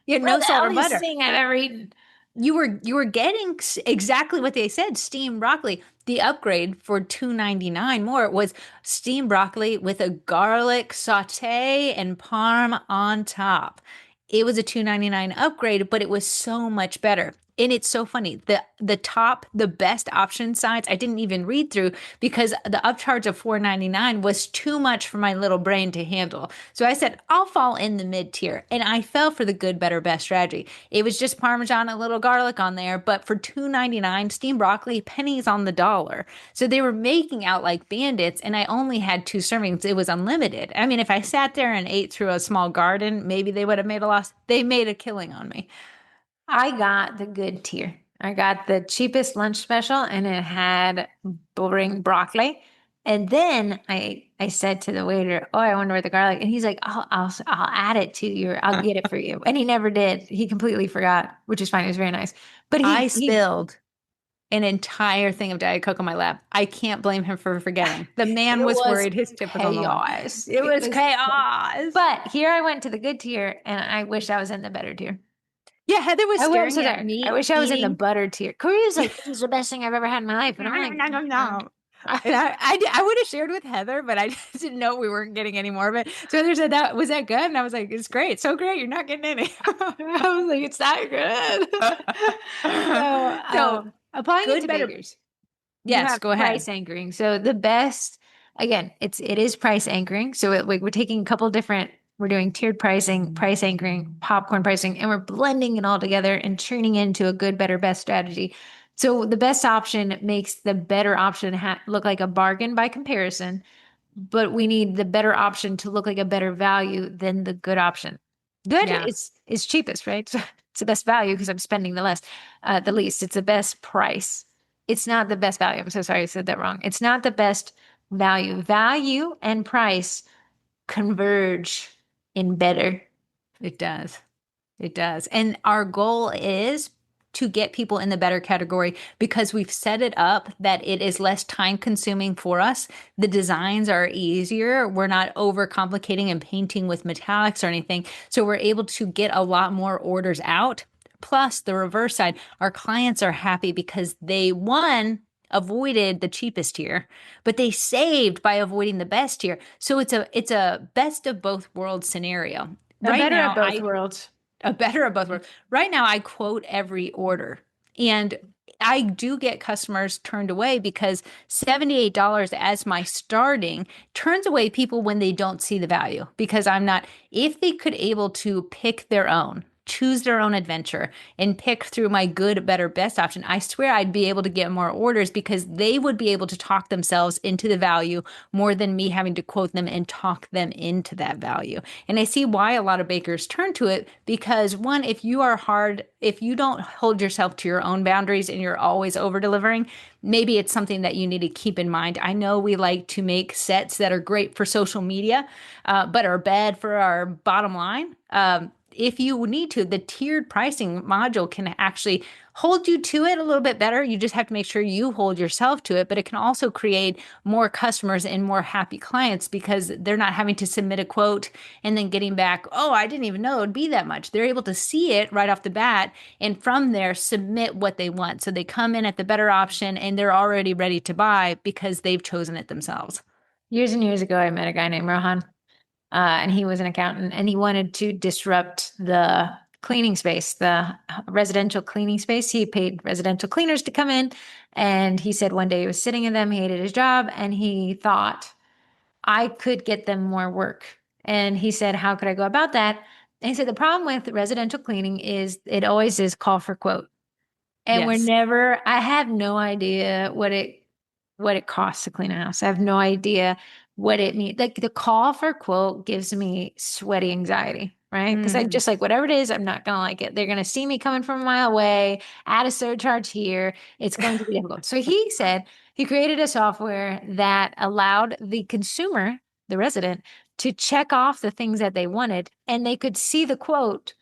Yeah, no Probably the salt or healthiest butter. thing I've ever eaten. You were getting exactly what they said, steamed broccoli. The upgrade for $2.99 more was steamed broccoli with a garlic saute and parm on top. It was a $2.99 upgrade, but it was so much better. And it's so funny. The best option sites I didn't even read through because the upcharge of $4.99 was too much for my little brain to handle. So I said, I'll fall in the mid tier. And I fell for the good, better, best strategy. It was just Parmesan, a little garlic on there, but for $2.99, steamed broccoli, pennies on the dollar. So they were making out like bandits, and I only had 2 servings. It was unlimited. I mean, if I sat there and ate through a small garden, maybe they would have made a loss. They made a killing on me. I got the good tier. I got the cheapest lunch special and it had boring broccoli. And then I said to the waiter, "Oh, I wonder where the garlic." And he's like, "I'll add it to your. I'll get it for you." And he never did. He completely forgot, which is fine. It was very nice. But I he spilled an entire thing of Diet Coke on my lap. I can't blame him for forgetting. The man it was was worried his tip was on the line. chaos. It It was was. chaos. But here I went to the good tier, and I wish I was in the better tier. Yeah, Heather was I will staring say at that. I me wish I was in the eating. butter tier. Korea's like, "This is the best thing I've ever had in my life." And No, I'm like, no, no, no. "Mm." And I would have shared with Heather, but I just didn't know we weren't getting any more of it. So Heather said, "That was that good?" And I was like, "It's great, so great. You're not getting any." I was like, "It's not good." So, So applying it good, to better. bakers, you Yes, have go ahead. price anchoring. So the best, again, it is price anchoring. So we're taking a couple different. We're doing tiered pricing, price anchoring, popcorn pricing, and we're blending it all together and turning into a good, better, best strategy. So the best option makes the better option look like a bargain by comparison, but we need the better option to look like a better value than the good option. Good Yeah. is cheapest, right? So it's the best value because I'm spending the least. It's the best price. It's not the best value. I'm so sorry I said that wrong. It's not the best value. Value and price converge in better. It does. It does. And our goal is to get people in the better category because we've set it up that it is less time consuming for us. The designs are easier. We're not over complicating and painting with metallics or anything. So we're able to get a lot more orders out. Plus, the reverse side, our clients are happy because they, one, avoided the cheapest tier, but they saved by avoiding the best tier. So it's a best of both worlds scenario. A Right better of now, both I worlds. a better of both worlds. Right now, I quote every order. And I do get customers turned away because $78 as my starting turns away people when they don't see the value because I'm not, if they could able to pick their own, choose their own adventure and pick through my good, better, best option, I swear I'd be able to get more orders because they would be able to talk themselves into the value more than me having to quote them and talk them into that value. And I see why a lot of bakers turn to it because one, if you don't hold yourself to your own boundaries and you're always over delivering, maybe it's something that you need to keep in mind. I know we like to make sets that are great for social media, but are bad for our bottom line. If you need to, the tiered pricing module can actually hold you to it a little bit better. You just have to make sure you hold yourself to it, but it can also create more customers and more happy clients because they're not having to submit a quote and then getting back, "Oh, I didn't even know it'd be that much." They're able to see it right off the bat and from there submit what they want. So they come in at the better option and they're already ready to buy because they've chosen it themselves. Years and years ago, I met a guy named Rohan. And he was an accountant and he wanted to disrupt the cleaning space, the residential cleaning space. He paid residential cleaners to come in. And he said one day he was sitting in them, he hated his job, and he thought, I could get them more work. And he said, how could I go about that? And he said, the problem with residential cleaning is it always is call for quote. And Yes. I have no idea what it costs to clean a house. I have no idea what it means. Like the call for quote gives me sweaty anxiety, right? Because I Mhm. just like whatever it is, I'm not gonna like it. They're gonna see me coming from a mile away, add a surcharge here. It's going to be difficult. So he said he created a software that allowed the consumer, the resident, to check off the things that they wanted, and they could see the quote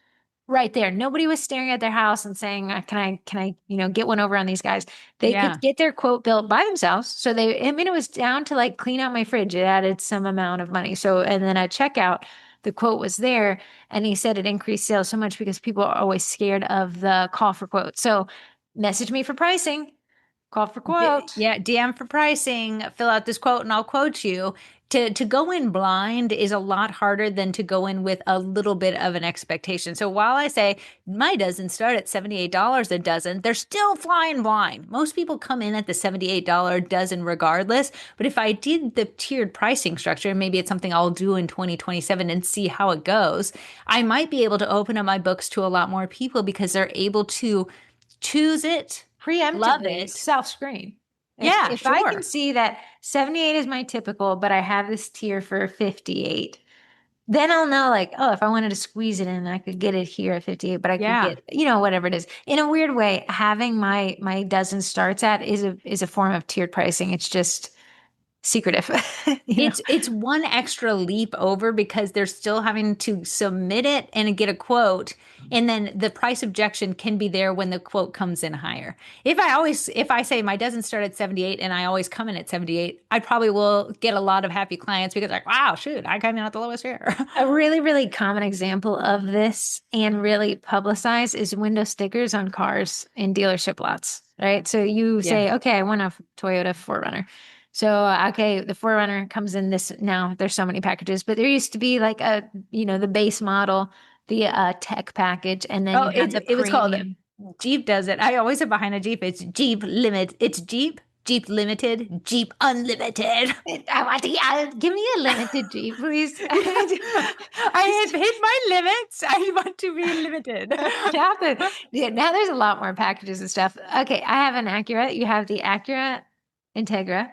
right there. Nobody was staring at their house and saying, can I, get one over on these guys. They could Yeah. get their quote built by themselves. So I mean, it was down to like clean out my fridge. It added some amount of money. So, and then at checkout, the quote was there. And he said it increased sales so much because people are always scared of the call for quote. So message me for pricing, call for quote. Yeah, DM for pricing, fill out this quote and I'll quote you. To go in blind is a lot harder than to go in with a little bit of an expectation. So while I say my dozen start at $78 a dozen, they're still flying blind. Most people come in at the $78 dozen regardless. But if I did the tiered pricing structure, and maybe it's something I'll do in 2027 and see how it goes, I might be able to open up my books to a lot more people because they're able to choose it, love Preemptively it. self-screen. Yeah, If I can sure. see that 78 is my typical, but I have this tier for 58, then I'll know like, oh, if I wanted to squeeze it in, I could get it here at 58, but I could Yeah. get, whatever it is. In a weird way, having my dozen starts at is a form of tiered pricing. It's just secretive, It's one extra leap over because they're still having to submit it and get a quote, and then the price objection can be there when the quote comes in higher. If I say my doesn't start at 78 and I always come in at 78, I probably will get a lot of happy clients because like, wow, shoot, I came in at the lowest here. A really, really common example of this and really publicized is window stickers on cars in dealership lots, right? So you Yeah. say, okay, I want a Toyota 4Runner. So, okay, the 4Runner comes in this now. There's so many packages, but there used to be like the base model, the tech package, and then Oh, you had the it was called premium. Jeep does it. I always sit behind a Jeep. It's Jeep Limit. It's Jeep Limited, Jeep Unlimited. I want to give me a limited Jeep, please. I have hit my limits. I want to be limited. Yeah, now there's a lot more packages and stuff. Okay, I have an Acura. You have the Acura Integra,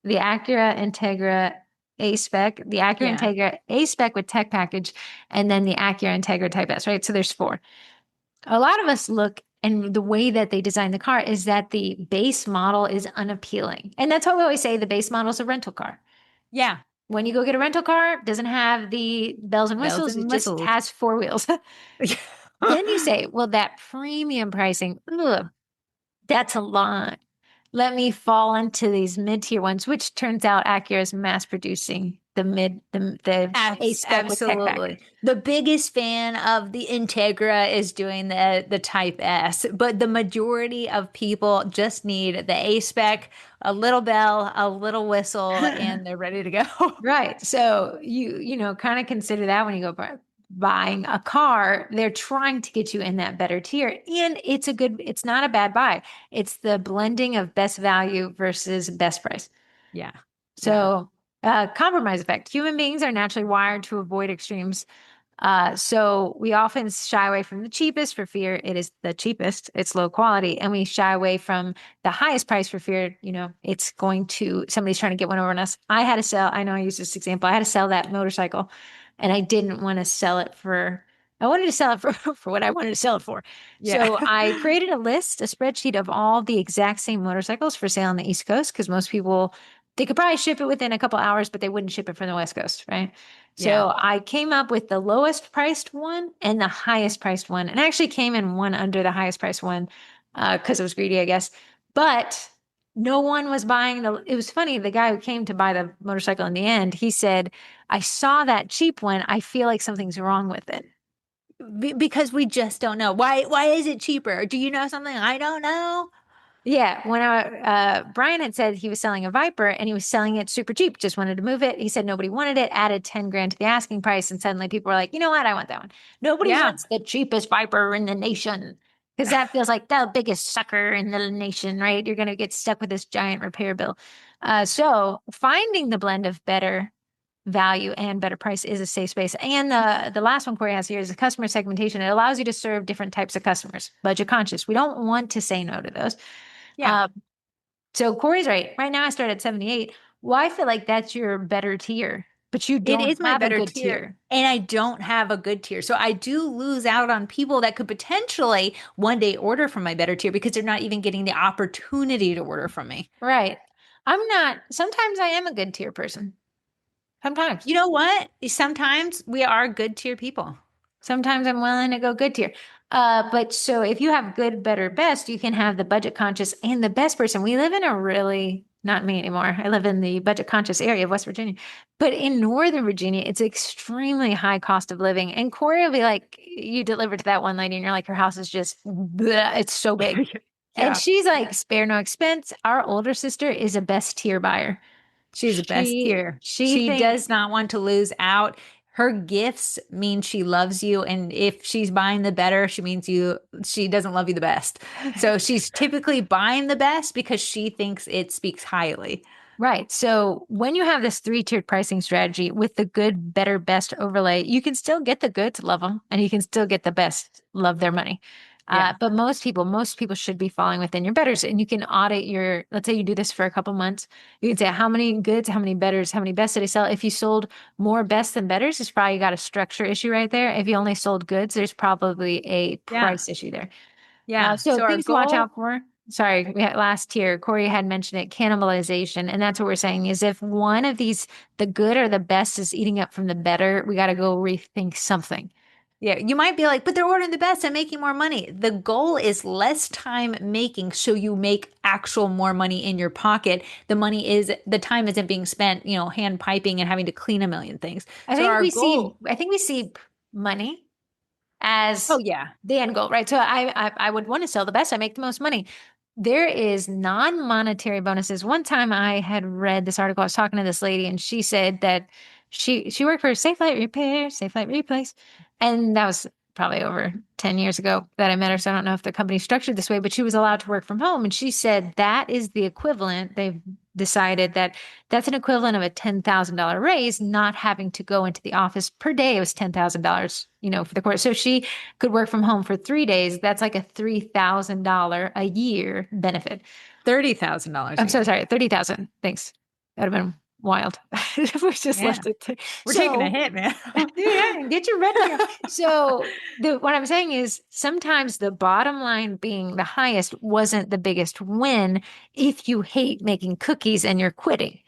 the Acura Integra A spec, the Acura Yeah. Integra A spec with tech package, and then the Acura Integra Type S, right? So there's four. A lot of us look, and the way that they design the car is that the base model is unappealing. And that's why we always say the base model is a rental car. Yeah. When you go get a rental car, it doesn't have the bells and Bells whistles, it and just whistles. has four wheels. Then you say, well, that premium pricing, ugh, that's a lot. Let me fall into these mid-tier ones, which turns out Acura is mass producing the A spec with tech Absolutely. package. The biggest fan of the Integra is doing the Type S, but the majority of people just need the A spec, a little bell, a little whistle, and they're ready to go. Right. So you kind of consider that when you go buying a car, they're trying to get you in that better tier. And it's not a bad buy. It's the blending of best value versus best price. Yeah. Yeah. So, compromise effect. Human beings are naturally wired to avoid extremes. So we often shy away from the cheapest for fear it is the cheapest, it's low quality, and we shy away from the highest price for fear, somebody's trying to get one over on us. I know I use this example. I had to sell that motorcycle and I didn't want to sell it I wanted to sell it for, for what I wanted to sell it for. Yeah. So I created a spreadsheet of all the exact same motorcycles for sale on the East Coast because most people, they could probably ship it within a couple hours, but they wouldn't ship it from the West Coast, right? Yeah. So I came up with the lowest priced one and the highest priced one, and I actually came in one under the highest priced one because I was greedy, I guess. But no one was buying it was funny. The guy who came to buy the motorcycle in the end, he said, I saw that cheap one. I feel like something's wrong with it. Because we just don't know. Why is it cheaper? Do you know something I don't know? Yeah, when Brian had said he was selling a Viper and he was selling it super cheap, just wanted to move it. He said nobody wanted it, added 10 grand to the asking price, and suddenly people were like, you know what, I want that one. Nobody Yeah. wants the cheapest Viper in the nation because that feels like the biggest sucker in the nation, right? You're going to get stuck with this giant repair bill. So finding the blend of better value and better price is a safe space. And the last one Corey has here is the customer segmentation. It allows you to serve different types of customers, budget conscious. We don't want to say no to those. Yeah. Uh, so Corey's right. Right now I start at 78. Well, I feel like that's your better tier, but you It don't is my have a better good tier. tier. And I don't have a good tier. So I do lose out on people that could potentially one day order from my better tier because they're not even getting the opportunity to order from me. Right. I'm not, sometimes I am a good tier person. Sometimes. You know what? Sometimes we are good tier people. Sometimes I'm willing to go good tier. But so if you have good, better, best, you can have the budget conscious and the best person. We live in a really, not me anymore. I live in the budget conscious area of West Virginia. But in Northern Virginia, it's extremely high cost of living. And Corey will be like, you deliver to that one lady and you're like, her house is just, bleh, it's so big. And Yeah. she's like, spare no expense. Our older sister is a best tier buyer. She's the best tier. She She think does not want to lose out. Her gifts mean she loves you. And if she's buying the better, she doesn't love you the best. So she's typically buying the best because she thinks it speaks highly. Right. So when you have this three-tiered pricing strategy with the good, better, best overlay, you can still get the goods, love them, and you can still get the best, love their money. Yeah. But most people should be falling within your betters, and you can audit your, let's say you do this for a couple months. You can say how many goods, how many betters, how many best did I sell? If you sold more best than betters, it's probably got a structure issue right there. If you only sold goods, there's probably a Yeah. price issue there. Yeah. So So our things to watch goal, out for. Sorry, we had last tier. Corey had mentioned it, cannibalization. And that's what we're saying is if one of these, the good or the best is eating up from the better, we got to go rethink something. yeah, you might be like, but they're ordering the best and making more money. The goal is less time making so you make actual more money in your pocket. The time isn't being spent, hand piping and having to clean a million things. So our goal, I think we see money oh as yeah, the end goal, right? So I would want to sell the best. I make the most money. There is non-monetary bonuses. One time I had read this article. I was talking to this lady, and she said that she worked for Safe Light Repair, Safe Light Replace, and that was probably over 10 years ago that I met her. So I don't know if the company's structured this way, but she was allowed to work from home. And she said that is the equivalent. They've decided that that's an equivalent of a $10,000 raise, not having to go into the office per day. It was $10,000, for the course. So she could work from home for 3 days. That's like a $3,000 a year benefit. $30,000 I'm a so year. sorry, 30,000. Thanks. That'd have been wild. We just Yeah, left it. we're taking a So hit, man. yeah, get your red pill. So what I'm saying is sometimes the bottom line being the highest wasn't the biggest win if you hate making cookies and you're quitting.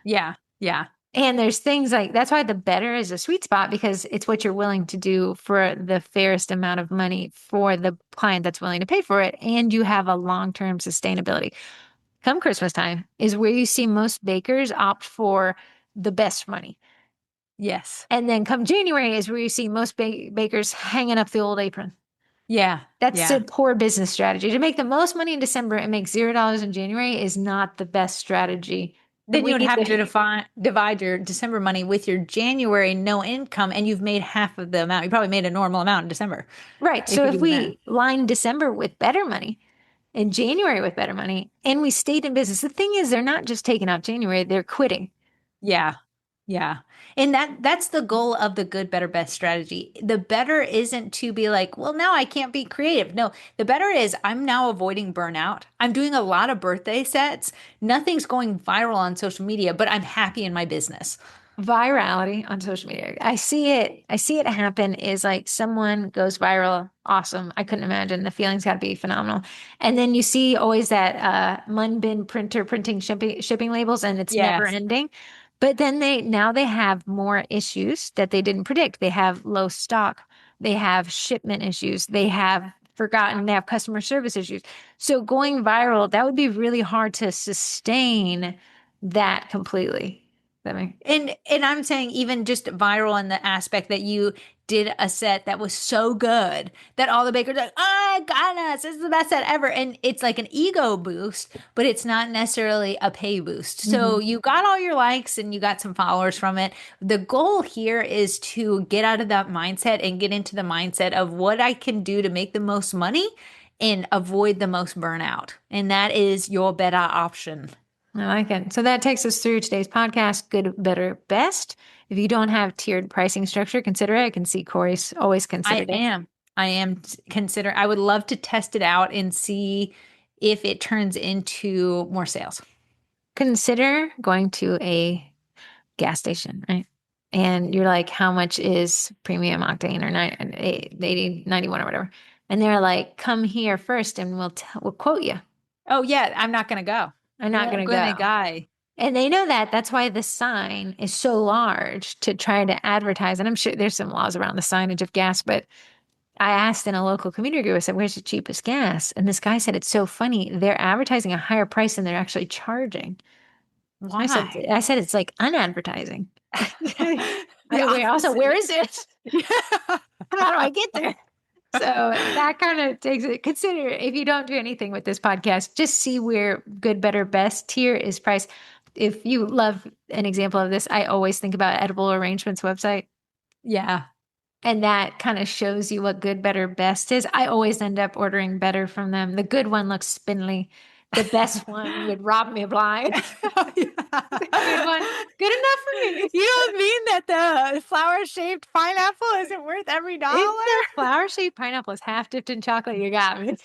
Yeah, yeah, And there's things like that's why the better is a sweet spot because it's what you're willing to do for the fairest amount of money for the client that's willing to pay for it. And you have a long-term sustainability. Come Christmas time is where you see most bakers opt for the best money. yes, And then come January is where you see most bakers hanging up the old apron. yeah, That's a yeah. poor business strategy. To make the most money in December and make $0 in January is not the best strategy. Then We you would need have to to, divide your December money with your January no income, and you've made half of the amount. You probably made a normal amount in December right. if So you're if doing that. we line December with better money and January with better money and we stayed in business, the thing is, they're not just taking out January, they're quitting. Yeah. Yeah. And that's the goal of the good, better, best strategy. The better isn't to be like, well, now I can't be creative. No, the better is I'm now avoiding burnout. I'm doing a lot of birthday sets. Nothing's going viral on social media, but I'm happy in my business. Virality on social media. I see it happen is like someone goes viral. Awesome. I couldn't imagine. The feelings got to be phenomenal. And then you see always that Mun Bin printer printing shipping labels and it's never Yes. ending. But then they have more issues that they didn't predict. They have low stock. They have shipment issues. They have forgotten. They have customer service issues. So going viral, that would be really hard to sustain that completely. That makes And I'm saying even just viral in the aspect that you did a set that was so good that all the bakers are like, oh my goodness, this is the best set ever. And it's like an ego boost, but it's not necessarily a pay boost. So Mhm. you got all your likes and you got some followers from it. The goal here is to get out of that mindset and get into the mindset of what I can do to make the most money and avoid the most burnout. And that is your better option. I like it. So that takes us through today's podcast, good, better, best. If you don't have tiered pricing structure, consider it. I can see Corey's always I considered it. am. I am consider. I would love to test it out and see if it turns into more sales. Consider going to a gas station, right? And you're like, how much is premium octane or 80, 91 or whatever? And they're like, come here first and we'll quote you. Oh yeah, I'm not gonna go. I'm I'm not not going to gonna go. guy. And they know that. That's why the sign is so large to try to advertise. And I'm sure there's some laws around the signage of gas, but I asked in a local community group, I said, where's the cheapest gas? And this guy said, it's so funny. They're advertising a higher price than they're actually charging. Why? I said, it's like unadvertising. The Where opposite. is it? How do I get there? So that kind of takes it. Consider if you don't do anything with this podcast, just see where good, better, best tier is priced. if you love an example of this, I always think about Edible Arrangements website. Yeah. And that kind of shows you what good, better, best is. I always end up ordering better from them. The good one looks spindly. The best one would rob me blind. The good one, good enough for me. You don't mean that the flower-shaped pineapple isn't worth every dollar? If the flower-shaped pineapple is half dipped in chocolate, you got me.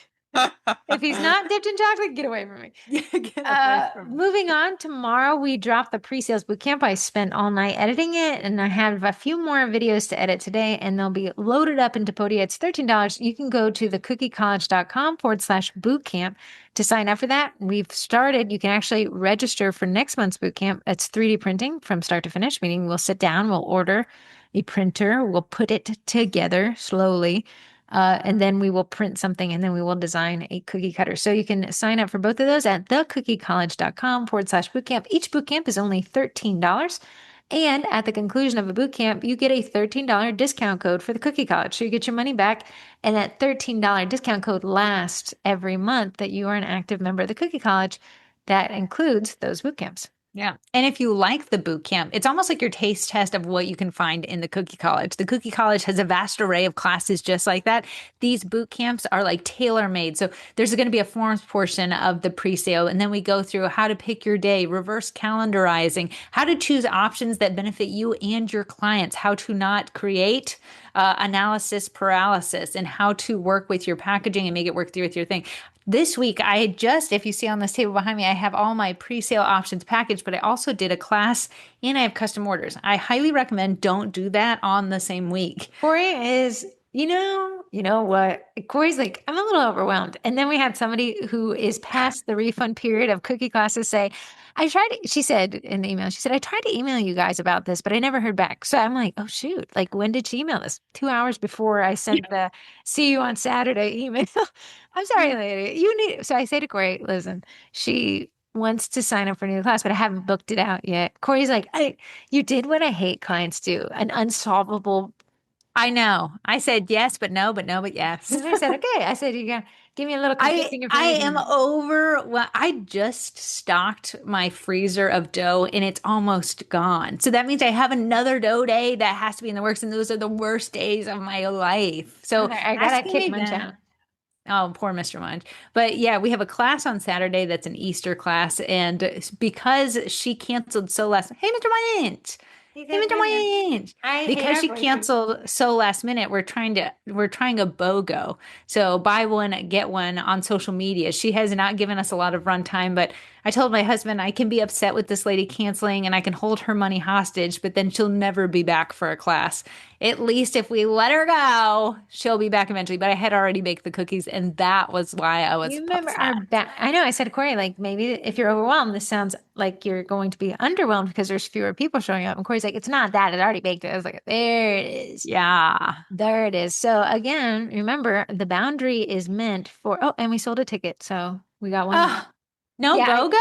If he's not dipped in chocolate, get away from me. Get away from me. Moving on, tomorrow we drop the pre-sales bootcamp. I spent all night editing it, and I have a few more videos to edit today, and they'll be loaded up into Podia. It's $13. You can go to thecookiecollege.com/bootcamp to sign up for that. We've started. You can actually register for next month's bootcamp. It's 3D printing from start to finish, meaning we'll sit down, we'll order a printer, we'll put it together slowly. And then we will print something and then we will design a cookie cutter. So you can sign up for both of those at thecookiecollege.com/bootcamp. Each bootcamp is only $13. And at the conclusion of a bootcamp, you get a $13 discount code for the Cookie College. So you get your money back. And that $13 discount code lasts every month that you are an active member of the Cookie College. That includes those bootcamps. Yeah. And if you like the boot camp, it's almost like your taste test of what you can find in the Cookie College. The Cookie College has a vast array of classes just like that. These boot camps are like tailor-made. So there's going to be a forms portion of the pre-sale, and then we go through how to pick your day, reverse calendarizing, how to choose options that benefit you and your clients, how to not create analysis paralysis, and how to work with your packaging and make it work through with your thing. This week, I just, if you see on this table behind me, I have all my pre-sale options packaged, but I also did a class and I have custom orders. I highly recommend don't do that on the same week. Corey is, you know what? Corey's like, I'm a little overwhelmed. And then we had somebody who is past the refund period of cookie classes say, she said in the email, she said, I tried to email you guys about this, but I never heard back. So I'm like, oh, shoot. Like, when did she email this? 2 hours before I sent the see you on Saturday email. I'm sorry, lady. So I say to Corey, listen, she wants to sign up for a new class, but I haven't booked it out yet. Corey's like, you did what I hate clients do, an unsolvable. I know. I said yes, but no, but no, but yes. And I said, okay. I said, you got give me a little confusing I information. am over. Well, I just stocked my freezer of dough and it's almost gone. So that means I have another dough day that has to be in the works, and those are the worst days of my life. So Okay, I gotta asking kick me Munch that. out. Oh, poor Mr. Munch. But yeah, we have a class on Saturday that's an Easter class. And because she canceled so last, hey, Mr. Munch. Hey, Mr. Munch. I hate Because our she voices. canceled so last minute, we're trying a BOGO. So buy one, get one on social media. She has not given us a lot of run time, but I told my husband I can be upset with this lady canceling and I can hold her money hostage, but then she'll never be back for a class. At least if we let her go, she'll be back eventually. But I had already baked the cookies, and that was why I was You remember upset. I know I said to Corey, like, maybe if you're overwhelmed, this sounds like you're going to be underwhelmed because there's fewer people showing up. And Corey's like, it's not that. It already baked it. I was like, there it is. Yeah. There it is. So again, remember the boundary is meant for, oh, and we sold a ticket. So we got one. No Yeah, BOGO?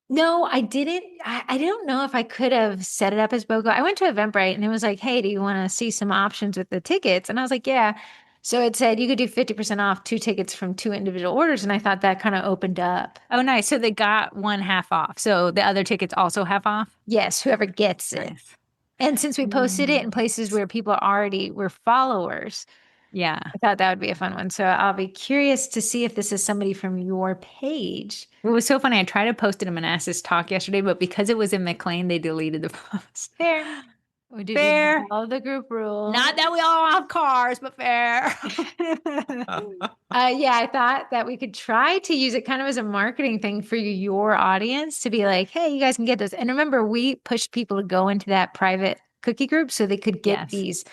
no, I didn't. I don't know if I could have set it up as BOGO. I went to Eventbrite and it was like, hey, do you want to see some options with the tickets? And I was like, yeah. So it said you could do 50% off 2 tickets from 2 individual orders. And I thought that kind of opened up. Oh, nice. So they got one half off. So the other tickets also half off? Yes, whoever gets it. Nice. And since we posted it in places where people already were followers, Yeah. I thought that would be a fun one. So I'll be curious to see if this is somebody from your page. It was so funny. I tried to post it in Manassas Talk yesterday, but because it was in McLean, they deleted the post. Fair. We did Fair. follow the group rule. Not that we all have cars, but fair. Yeah, I thought that we could try to use it kind of as a marketing thing for your audience to be like, hey, you guys can get this. And remember, we pushed people to go into that private cookie group so they could get Yes. these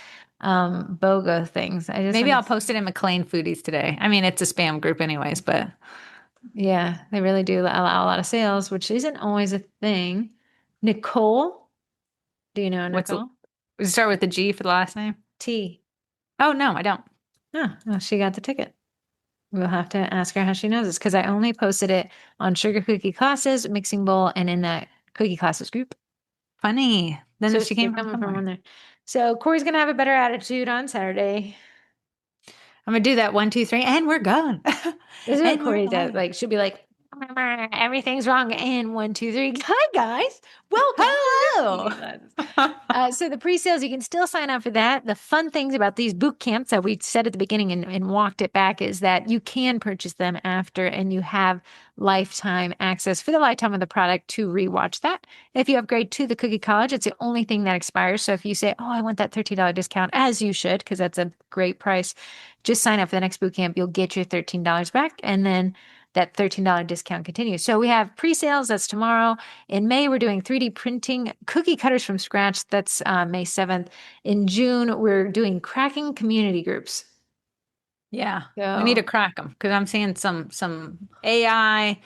BOGO things. Maybe I'll post it in McLean Foodies today. I mean, it's a spam group anyways, but yeah, they really do allow a lot of sales, which isn't always a thing. Nicole, do you know Nicole? Does it start with the G for the last name? T. Oh, no, I don't. Oh, well, she got the ticket. We'll have to ask her how she knows this because I only posted it on Sugar Cookie Classes, Mixing Bowl, and in that Cookie Classes group. Funny. Then So she came from coming somewhere. one there. So Corey's gonna have a better attitude on Saturday. I'm gonna do that 1, 2, 3, and we're gone. This is what And we're Corey does. gone. Like she'll be like, Everything's wrong. And one, two, three. Hi, guys. Welcome. Hello. So the pre-sales, you can still sign up for that. The fun things about these boot camps that we said at the beginning and walked it back is that you can purchase them after and you have lifetime access for the lifetime of the product to rewatch that. If you upgrade to the Cookie College, it's the only thing that expires. So if you say, oh, I want that $13 discount, as you should, because that's a great price, just sign up for the next boot camp. You'll get your $13 back. And then that $13 discount continues. So we have pre-sales. That's tomorrow. In May, we're doing 3D printing cookie cutters from scratch. That's May 7th. In June, we're doing cracking community groups. Yeah, we need to So crack them because I'm seeing some AI.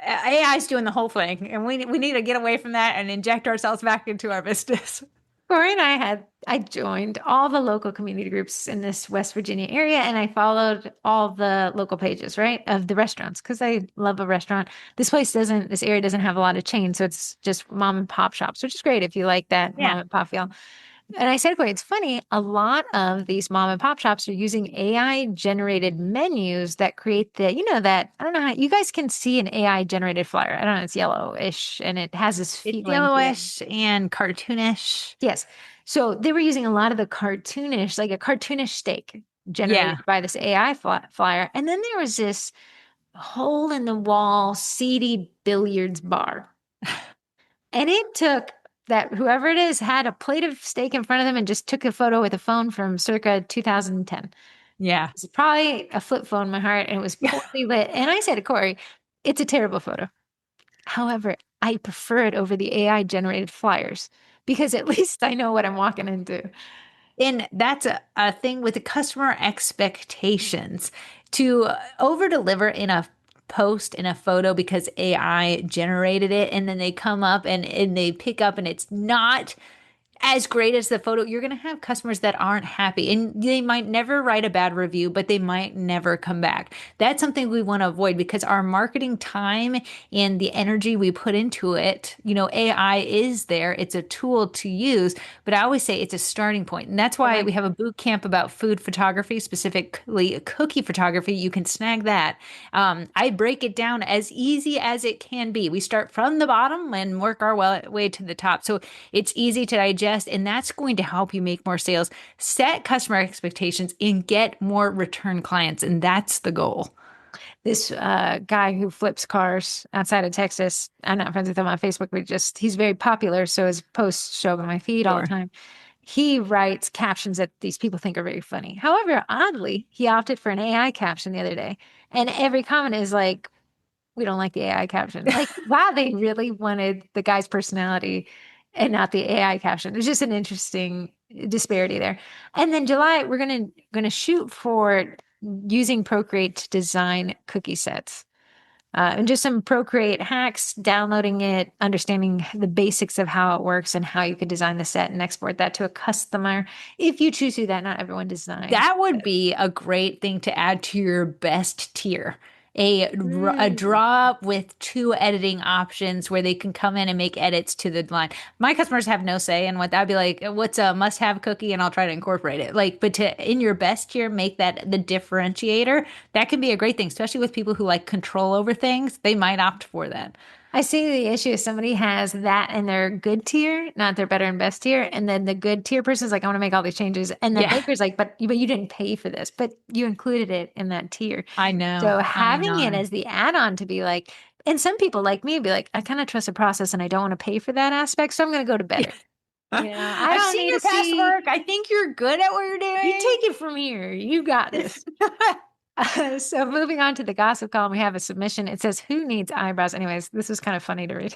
AI is doing the whole thing, and we need to get away from that and inject ourselves back into our business. Corey and I joined all the local community groups in this West Virginia area and I followed all the local pages, right, of the restaurants because I love a restaurant. This area doesn't have a lot of chains, so it's just mom and pop shops, which is great if you like that Yeah, mom and pop feel. And I said, Corey, it's funny, a lot of these mom and pop shops are using AI generated menus that create that, I don't know how you guys can see an AI generated flyer. I don't know, it's yellowish and it has this it's feeling to it. yellowish and cartoonish. Yes. So they were using a lot of the cartoonish, like a cartoonish steak Yeah, generated by this AI flyer. And then there was this hole in the wall, seedy billiards bar. And it took that whoever it is had a plate of steak in front of them and just took a photo with a phone from circa 2010. yeah. It's probably a flip phone in my heart, and it was poorly lit. And I said to Corey, it's a terrible photo. However, I prefer it over the AI generated flyers because at least I know what I'm walking into. And that's a thing with the customer expectations to over deliver in a post in a photo because AI generated it and then they come up and they pick up and it's not as great as the photo, you're going to have customers that aren't happy and they might never write a bad review, but they might never come back. That's something we want to avoid because our marketing time and the energy we put into it, AI is there. It's a tool to use, but I always say it's a starting point. And that's why we Correct. have a boot camp about food photography, specifically cookie photography. You can snag that. I break it down as easy as it can be. We start from the bottom and work our way to the top. So it's easy to digest, and that's going to help you make more sales, set customer expectations, and get more return clients. And that's the goal. This guy who flips cars outside of Texas, I'm not friends with him on Facebook, but he's very popular. So his posts show up on my feed all the Sure. time. He writes captions that these people think are very funny. However, oddly, he opted for an AI caption the other day. And every comment is like, we don't like the AI caption. Like, wow, they really wanted the guy's personality and not the AI caption. It's just an interesting disparity there. And then July, we're gonna shoot for using Procreate to design cookie sets. And just some Procreate hacks, downloading it, understanding the basics of how it works and how you could design the set and export that to a customer. If you choose to do that, not everyone designs. That would be a great thing to add to your best tier. A Mm. drop with two editing options where they can come in and make edits to the line. My customers have no say in what that'd be like. What's a must-have cookie, and I'll try to incorporate it. Like, but to in your best tier, make that the differentiator. That can be a great thing, especially with people who like control over things. They might opt for that. I see the issue is somebody has that in their good tier, not their better and best tier, and then the good tier person's like, I want to make all these changes, and the Yeah, baker's like, but you didn't pay for this, but you included it in that tier. I know. So I having it know. as the add-on to be like, and some people like me be like, I kind of trust the process and I don't want to pay for that aspect, so I'm going to go to better. I I've don't seen need to your past see. work. I think you're good at what you're You doing. take it from here. You got this. So moving on to the gossip column, we have a submission. It says, "Who needs eyebrows?" Anyways, this was kind of funny to read.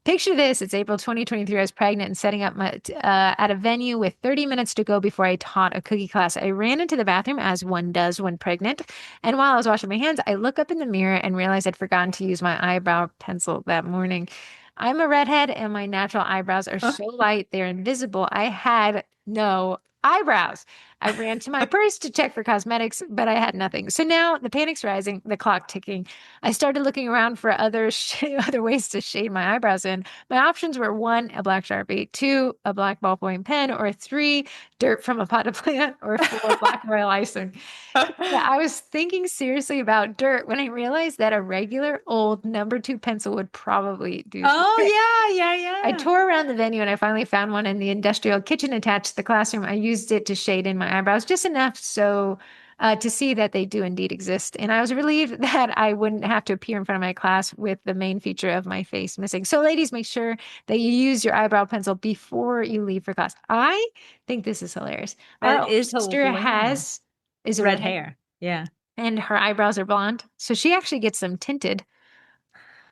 Picture this: it's April 2023. I was pregnant and setting up at a venue with 30 minutes to go before I taught a cookie class. I ran into the bathroom as one does when pregnant, and while I was washing my hands, I look up in the mirror and realize I'd forgotten to use my eyebrow pencil that morning. I'm a redhead, and my natural eyebrows are so light they're invisible. I had No eyebrows. I ran to my purse to check for cosmetics, but I had nothing. So now the panic's rising, the clock ticking. I started looking around for other other ways to shade my eyebrows in. My options were one, a black Sharpie, two, a black ballpoint pen, or three, dirt from a potted plant, or four, black royal icing. Yeah, I was thinking seriously about dirt when I realized that a regular old number two pencil would probably do the trick. Oh, yeah, I yeah, tore around the venue and I finally found one in the industrial kitchen attached to the classroom. I used it to shade in my eyebrows just enough so to see that they do indeed exist. And I was relieved that I wouldn't have to appear in front of my class with the main feature of my face missing. So, ladies, make sure that you use your eyebrow pencil before you leave for class. I think this is hilarious. Our That older is sister hilarious. is a Red redhead hair. Yeah. and her eyebrows are blonde. So she actually gets them tinted,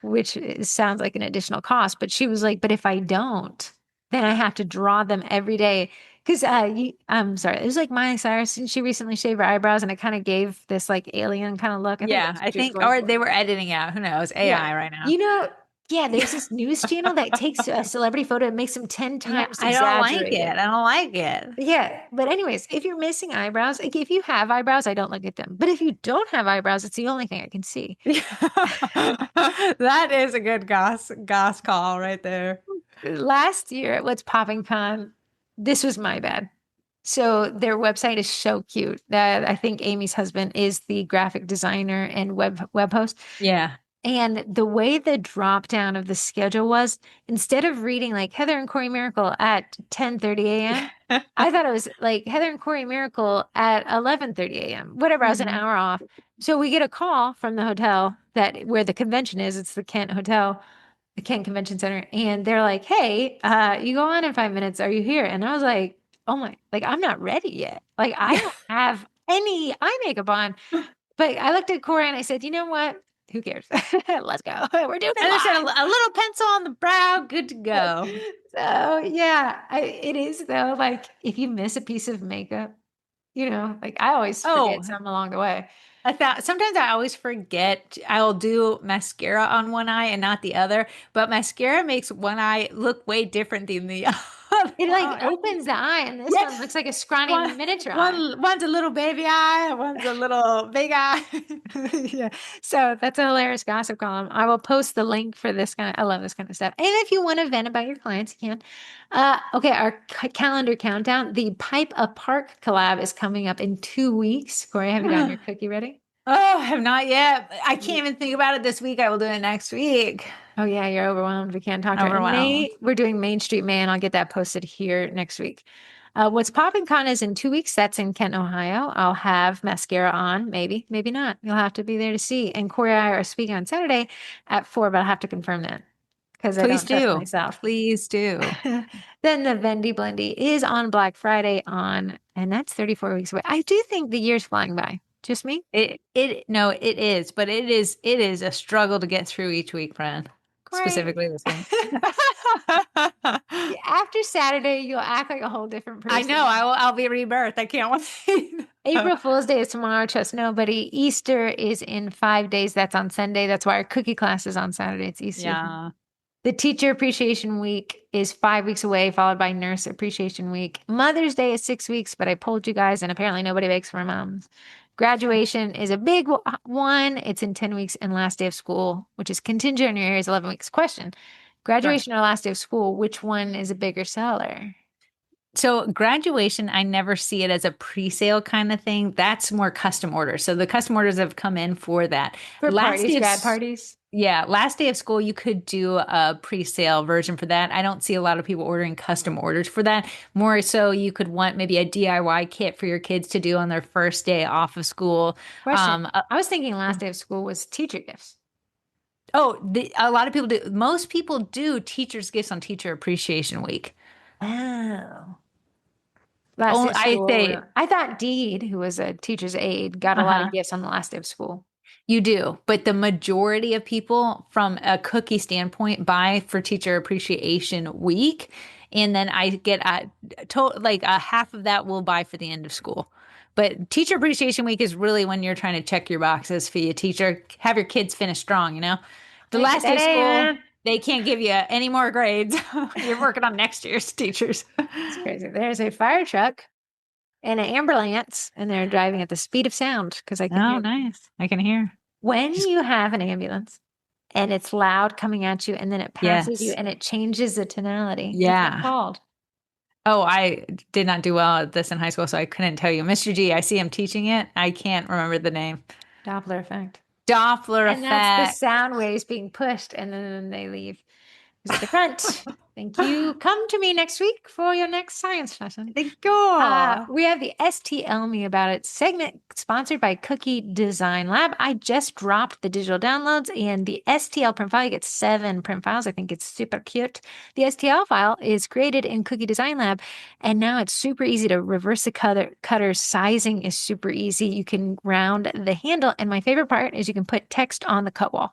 which sounds like an additional cost. But she was like, but if I don't, then I have to draw them every day. Because I'm sorry, it was like Miley Cyrus, and she recently shaved her eyebrows, and it kind of gave this like alien kind of look. I think Yeah, that's I what she was think, going or for. they were editing out. Who knows? Yeah. AI right now. You know, yeah, there's this news channel that takes a celebrity photo and makes them 10 Yeah, times I don't like it. exaggerated. I don't like it. Yeah, but anyways, if you're missing eyebrows, like if you have eyebrows, I don't look at them. But if you don't have eyebrows, it's the only thing I can see. That is a good goss call right there. Last year at What's Popping Con, this was my bad. So their website is so cute that I think Amy's husband is the graphic designer and web host. Yeah. And the way the drop down of the schedule was, instead of reading like Heather and Corey Miracle at 10:30 a.m., I thought it was like Heather and Corey Miracle at 11:30 a.m. Whatever, I was an Mhm. hour off. So we get a call from the hotel that where the convention is. It's the Kent Hotel, the Kent Convention Center, and they're like, "Hey, you go on in 5 minutes. Are you here?" And I was like, "Oh my, like I'm not ready yet. Like I don't have any eye makeup on." But I looked at Corey and I said, "You know what? Who cares? Let's go. We're doing it And there's live." a little pencil on the brow, good to go. So yeah, it is though. Like if you miss a piece of makeup, like I always forget Oh, some along the way. I thought sometimes I always forget I'll do mascara on one eye and not the other, but mascara makes one eye look way different than the other It like eye. opens the eye, and this Yeah. one looks like a scrawny One, miniature eye. one's a little baby eye, one's a little big eye. Yeah. So that's a hilarious gossip column. I will post the link for this I love this kind of stuff. And if you want to vent about your clients, you can. Okay, our calendar countdown. The Pipe a Park collab is coming up in 2 weeks. Corey, have you gotten your cookie ready? Oh, have not yet. I can't Ye- even think about it this week. I will do it next week. Oh yeah, you're overwhelmed. We can't talk to her. And Overwhelmed. We're doing Main Street May, and I'll get that posted here next week. What's Poppin' Con is in 2 weeks. That's in Kent, Ohio. I'll have mascara on, maybe, maybe not. You'll have to be there to see. And Corey and I are speaking on Saturday at 4, but I'll have to confirm that because I Please don't trust do. myself. Please do. Then the Vendy Blendy is on Black Friday and that's 34 weeks away. I do think the year's flying by. Just me? No, it is, but it is a struggle to get through each week, friend. Corey. Specifically this week. After Saturday, you'll act like a whole different I know. person. I'll be rebirthed. I can't wait. April Fool's Day is tomorrow. Trust nobody. Easter is in 5 days. That's on Sunday. That's why our cookie class is on Saturday. It's Easter. Yeah. The Teacher Appreciation Week is 5 weeks away, followed by Nurse Appreciation Week. Mother's Day is 6 weeks, but I polled you guys, and apparently nobody bakes for moms. Graduation is a big one. It's in 10 weeks, and last day of school, which is contingent on your area, is 11 weeks. Question: Sure. graduation or last day of school, which one is a bigger seller? So graduation, I never see it as a pre-sale kind of thing. That's more custom orders. So the custom orders have come in for that. For Last parties, day of grad parties? Yeah, last day of school, you could do a pre-sale version for that. I don't see a lot of people ordering custom orders for that. More so, you could want maybe a DIY kit for your kids to do on their first day off of school. Question. Um, I was thinking last day of school was teacher gifts. a lot of people do. Most people do teachers' gifts on Teacher Appreciation Week. Oh. Last day Only of I school. say, I thought Deed, who was a teacher's aide, got a lot of uh-huh. gifts on the last day of school. You do, but the majority of people from a cookie standpoint buy for Teacher Appreciation Week, and then I get like a half of that will buy for the end of school. But Teacher Appreciation Week is really when you're trying to check your boxes for your teacher, have your kids finish strong, you know? The Hey, get last day that of A, school, man. They can't give you any more grades. You're working on next year's teachers. It's crazy. There's a fire truck and an ambulance, and they're driving at the speed of sound because I can Oh, hear. nice. I can hear. When you have an ambulance and it's loud coming at you, and then it passes you Yes. and it changes the tonality, what's that Yeah. called? Oh, I did not do well at this in high school, so I couldn't tell you. Mr. G, I see him teaching it. I can't remember the name. Doppler effect. Doppler And that's the effect. sound waves being pushed, and then they leave. Who's at the front? Thank you. Come to me next week for your next science lesson. Cool. We have the STL Me About It segment sponsored by Cookie Design Lab. I just dropped the digital downloads and the STL print file. You get 7 print files. I think it's super cute. The STL file is created in Cookie Design Lab, and now it's super easy to reverse the cutter. Sizing is super easy. You can round the handle, and my favorite part is you can put text on the cut wall.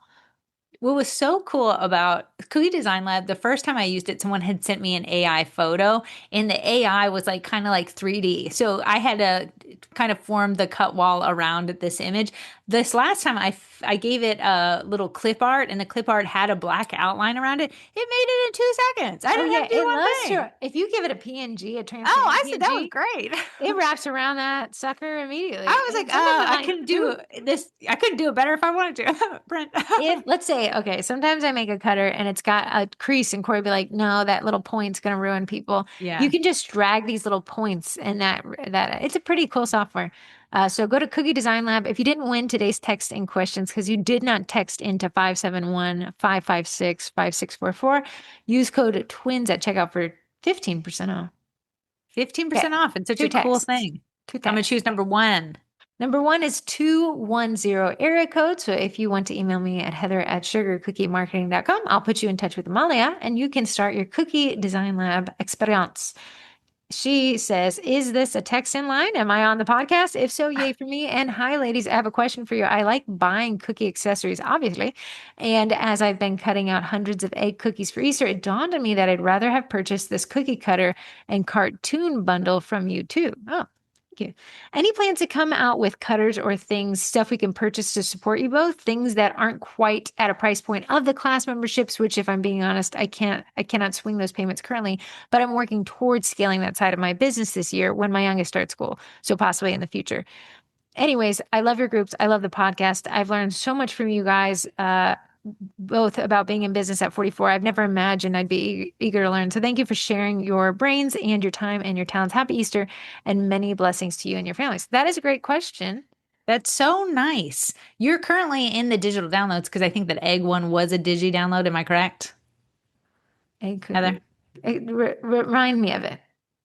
What was so cool about Cookie Design Lab, the first time I used it, someone had sent me an AI photo, and the AI was like kind of like 3D. So I had to kind of form the cut wall around this image. This last time I gave it a little clip art, and the clip art had a black outline around it. It made it in 2 seconds. I Oh didn't yeah, have to do it one loves thing. if you give it a PNG, a Oh, transparent I said that was PNG, great. it wraps around that sucker immediately. I was And like, sometimes I'm I like, couldn't do this. I couldn't do it better if I wanted to. Brent. if let's say, okay, sometimes I make a cutter and it's got a crease, and Corey be like, no, that little point's gonna ruin people. You Yeah. can just drag these little points, and that it's a pretty cool software. So go to Cookie Design Lab. If you didn't win today's text in questions because you did not text into 571-556-5644, use code TWINS at checkout for 15% off. 15% Okay, off. It's such two a cool texts. thing. Two I'm going to texts. choose number one. Number 1 is 210 area code. So if you want to email me at heather@sugarcookiemarketing.com, I'll put you in touch with Amalia and you can start your Cookie Design Lab experience. She says, is this a text in line? Am I on the podcast? If so, yay for me. And hi, ladies, I have a question for you. I like buying cookie accessories, obviously. And as I've been cutting out hundreds of egg cookies for Easter, it dawned on me that I'd rather have purchased this cookie cutter and cartoon bundle from you too. Oh, thank you. Any plans to come out with cutters or things, stuff we can purchase to support you both? Things that aren't quite at a price point of the class memberships, which if I'm being honest, I cannot swing those payments currently, but I'm working towards scaling that side of my business this year when my youngest starts school. So possibly in the future. Anyways, I love your groups. I love the podcast. I've learned so much from you guys, both about being in business at 44. I've never imagined I'd be eager to learn. So thank you for sharing your brains and your time and your talents. Happy Easter and many blessings to you and your families. That is a great question. That's so nice. You're currently in the digital downloads because I think that egg one was a digi download. Am I correct, Egg Heather? cookie. Remind me of it.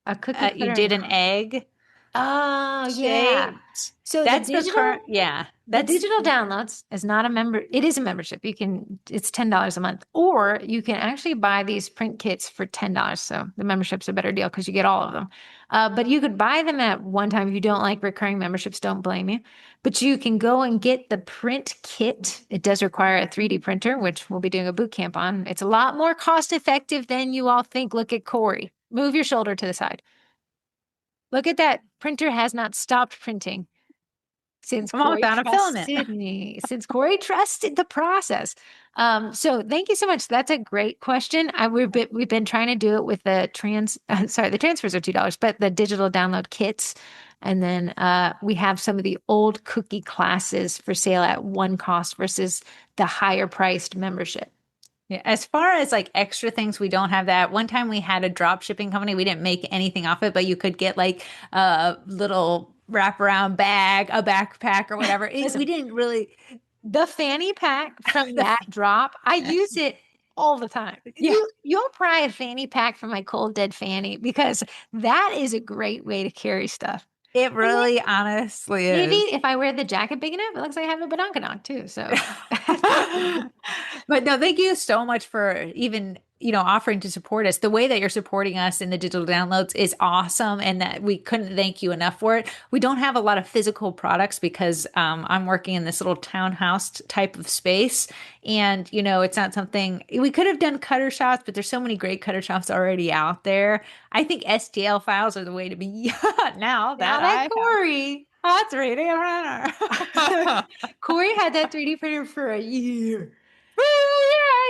A cookie You cutter did and an egg oh yeah. shaped. So That's the current. Yeah. the That's digital downloads is not a member. It is a membership. It's $10 a month, or you can actually buy these print kits for $10. So the membership's a better deal because you get all of them. But you could buy them at one time. If you don't like recurring memberships, don't blame you. But you can go and get the print kit. It does require a 3D printer, which we'll be doing a boot camp on. It's a lot more cost effective than you all think. Look at Corey. Move your shoulder to the side. Look at that. Printer has not stopped printing since I'm on Corey without a filament. trusted me, since Corey trusted the process. So thank you so much. That's a great question. We've been trying to do it with the the transfers are $2, but the digital download kits. And then we have some of the old cookie classes for sale at one cost versus the higher priced membership. Yeah, as far as like extra things, we don't have that. One time we had a drop shipping company. We didn't make anything off it, but you could get like a little wraparound bag, a backpack or whatever. Listen, We didn't really. the fanny pack from The, that drop, I use it all the time. yeah, You'll pry a fanny pack from my cold dead fanny because that is a great way to carry stuff. it And then really honestly maybe is. if I wear the jacket big enough, it looks like I have a badonkadonk too. So But no, thank you so much for even, offering to support us. The way that you're supporting us in the digital downloads is awesome. And that we couldn't thank you enough for it. We don't have a lot of physical products because I'm working in this little townhouse type of space. And, it's not something we could have done cutter shops, but there's so many great cutter shops already out there. I think STL files are the way to be now that I have. Corey. A 3D printer. Corey had that 3D printer for a year.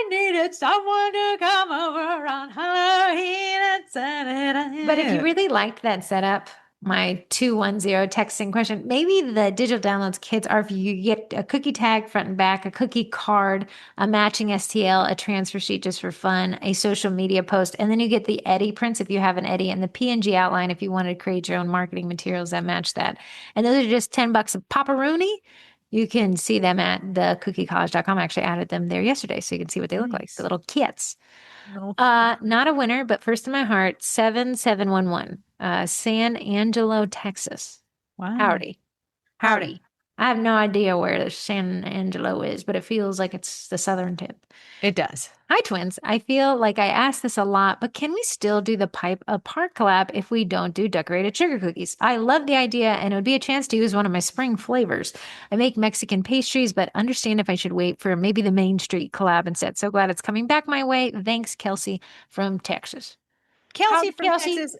needed someone to come over on Halloween and Saturday. But if you really liked that setup, my 210 texting question, maybe the digital downloads kits are if you get a cookie tag front and back, a cookie card, a matching STL, a transfer sheet just for fun, a social media post, and then you get the Eddie prints if you have an Eddie, and the PNG outline if you wanted to create your own marketing materials that match that. And those are just $10 a pop-a-rooney. You can see them at thecookiecollege.com. I actually added them there yesterday so you can see what they look like, the little kits. Not a winner, but first in my heart, 7711, San Angelo, Texas. Wow. Howdy. I have no idea where San Angelo is, but it feels like it's the southern tip. It does. Hi, twins. I feel like I ask this a lot, but can we still do the Pipe Apart collab if we don't do decorated sugar cookies? I love the idea, and it would be a chance to use one of my spring flavors. I make Mexican pastries, but understand if I should wait for maybe the Main Street collab instead. So glad it's coming back my way. Thanks, Kelsey from Texas. Kelsey from Texas,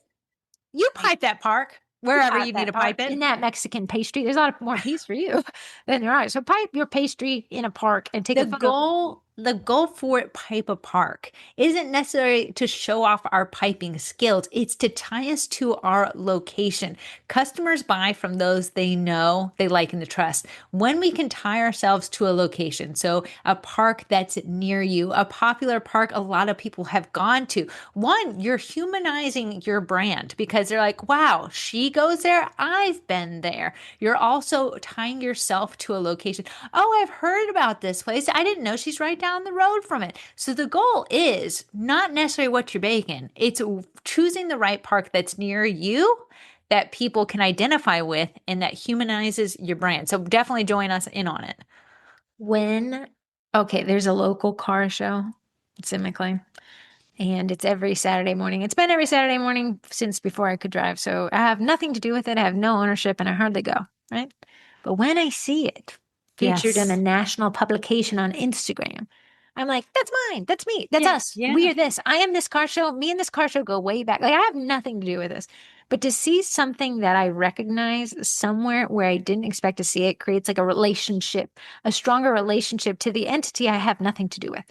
you pipe that park wherever you need to pipe it. In that Mexican pastry, there's a lot more peace for you than there are. So pipe your pastry in a park and take a photo. The goal for Pipe a Park isn't necessarily to show off our piping skills. It's to tie us to our location. Customers buy from those they know, they like, and they trust. When we can tie ourselves to a location, so a park that's near you, a popular park a lot of people have gone to. One, you're humanizing your brand because they're like, wow, she goes there. I've been there. You're also tying yourself to a location. Oh, I've heard about this place. I didn't know she's right down the road from it. So the goal is not necessarily what you're baking. It's choosing the right park that's near you that people can identify with and that humanizes your brand. So definitely join us in on it. There's a local car show. It's in McLean. And it's every Saturday morning. It's been every Saturday morning since before I could drive. So I have nothing to do with it. I have no ownership and I hardly go, right? But when I see it featured in a national publication on Instagram, I'm like, that's mine. That's me. That's us. Yeah. We are this. I am this car show. Me and this car show go way back. Like I have nothing to do with this. But to see something that I recognize somewhere where I didn't expect to see it creates like a relationship, a stronger relationship to the entity I have nothing to do with.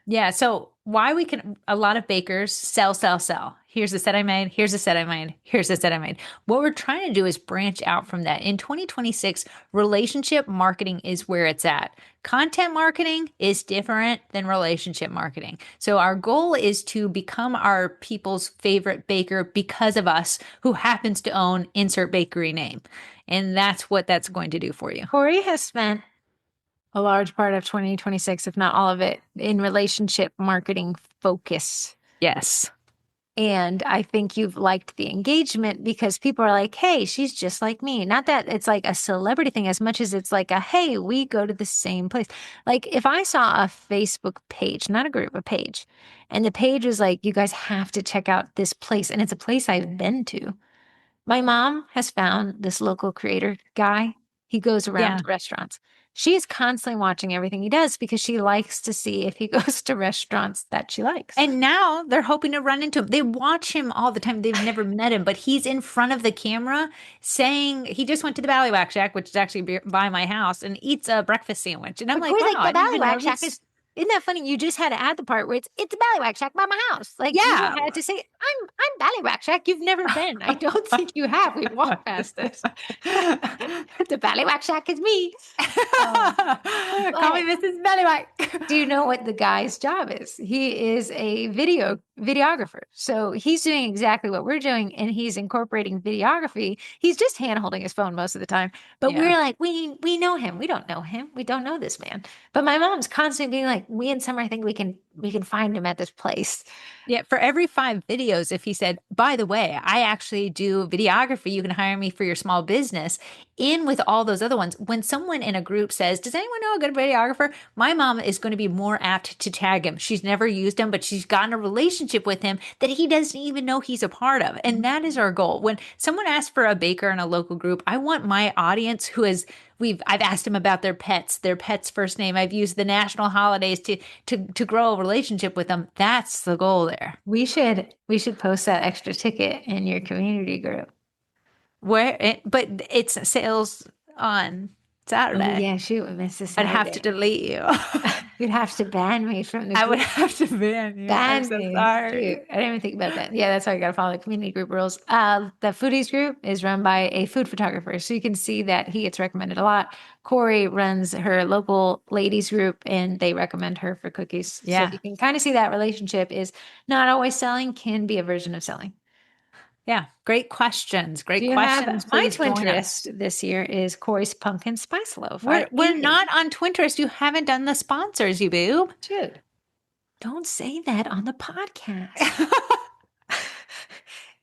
Yeah. So a lot of bakers sell. Here's a set I made. Here's a set I made. Here's a set I made. What we're trying to do is branch out from that. In 2026, relationship marketing is where it's at. Content marketing is different than relationship marketing. So our goal is to become our people's favorite baker because of us who happens to own insert bakery name. And that's what that's going to do for you. Corey has spent a large part of 2026, if not all of it, in relationship marketing focus. Yes. And I think you've liked the engagement because people are like, hey, she's just like me. Not that it's like a celebrity thing as much as it's like hey, we go to the same place. Like if I saw a Facebook page, not a group, a page, and the page was like, you guys have to check out this place. And it's a place I've been to. My mom has found this local creator guy. He goes around to restaurants. She's constantly watching everything he does because she likes to see if he goes to restaurants that she likes. And now they're hoping to run into him. They watch him all the time. They've never met him, but he's in front of the camera saying he just went to the Ballywhack Shack, which is actually by my house, and eats a breakfast sandwich. And I'm like, wow, the Ballywhack Shack is. Isn't that funny? You just had to add the part where it's a Ballywhack Shack by my house. Like you had to say, I'm Ballywhack Shack. You've never been. I don't think you have. We walked past this. The Ballywhack Shack is me. Call me Mrs. Ballywhack. Do you know what the guy's job is? He is a videographer. So he's doing exactly what we're doing, and he's incorporating videography. He's just hand holding his phone most of the time. But we're like, we know him. We don't know him. We don't know this man. But my mom's constantly being like, me and Summer, I think we can find him at this place. Yeah, for every 5 videos, if he said, by the way, I actually do videography, you can hire me for your small business, in with all those other ones. When someone in a group says, does anyone know a good videographer? My mom is going to be more apt to tag him. She's never used him, but she's gotten a relationship with him that he doesn't even know he's a part of. And that is our goal. When someone asks for a baker in a local group, I want my audience who is I've asked them about their pet's first name. I've used the national holidays to grow a relationship with them. That's the goal there. We should post that extra ticket in your community group. But it's sales on Oh Saturday. yeah, shoot, we missed the I'd have to Saturday. delete you. You'd have to ban me from the I would group. have to ban you. I'm Ban so me. sorry. Shoot, I didn't even think about that. Yeah, that's how you gotta follow the community group rules. The foodies group is run by a food photographer, so you can see that he gets recommended a lot. Corey runs her local ladies group, and they recommend her for cookies. So Yeah. you can kind of see that relationship is not always selling, can be a version of selling. Yeah. Great questions. Do Great you questions. have my Please join us. Twinterest this year is Corey's pumpkin spice loaf. We're I we're ate it. not on Twinterest. You haven't done the sponsors, you boob. Dude, don't say that on the podcast.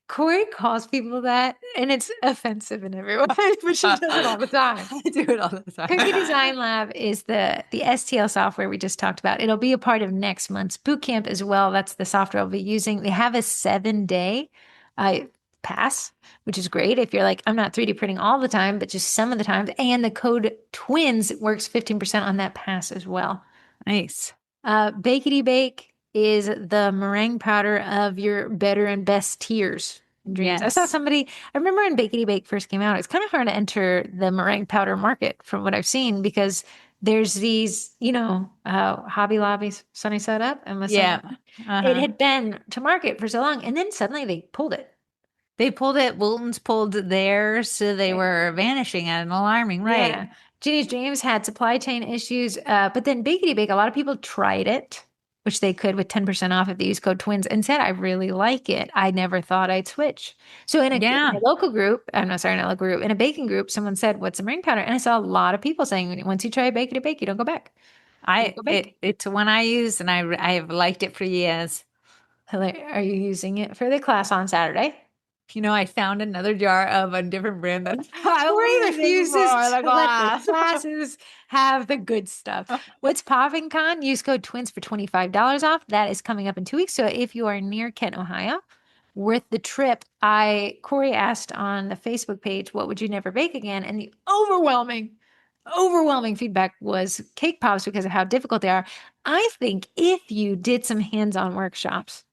Corey calls people that, and it's offensive in every way, but she does it all the time. I do it all the Cookie time. Design Lab is the STL software we just talked about. It'll be a part of next month's Bootcamp as well. That's the software I'll be using. They have a 7-day uh, pass, which is great if you're like, I'm not 3D printing all the time, but just some of the times. And the code TWINS works 15% on that pass as well. Nice. Bakety Bake is the meringue powder of your better and best tiers and dreams. I saw Yes. somebody, I remember when Bakety Bake first came out, it's kind of hard to enter the meringue powder market from what I've seen because there's these, Hobby Lobby's Sunny Side Up and the Yeah. it Uh-huh. had been to market for so long and then suddenly they pulled it. They pulled it. Wilton's pulled theirs, so they were vanishing at an alarming rate. Yeah. Ginny's Dreams had supply chain issues, but then Bakety Bake, a lot of people tried it, which they could with 10% off if they use code TWINS and said, I really like it. I never thought I'd switch. So in a Yeah. local group, I'm not sorry, not a local group, in a baking group, someone said, what's the meringue powder? And I saw a lot of people saying, once you try Bakety Bake, you don't go back. You don't go baking. It's one I use and I have liked it for years. Are you using it for the class on Saturday? I found another jar of a different brand that I'll be Corey using refuses for the to let the glass. classes have the good stuff. What's popping con? Use code TWINS for $25 off. That is coming up in 2 weeks. So if you are near Kent, Ohio, worth the trip. Corey asked on the Facebook page, what would you never bake again? And the overwhelming feedback was cake pops because of how difficult they are. I think if you did some hands-on workshops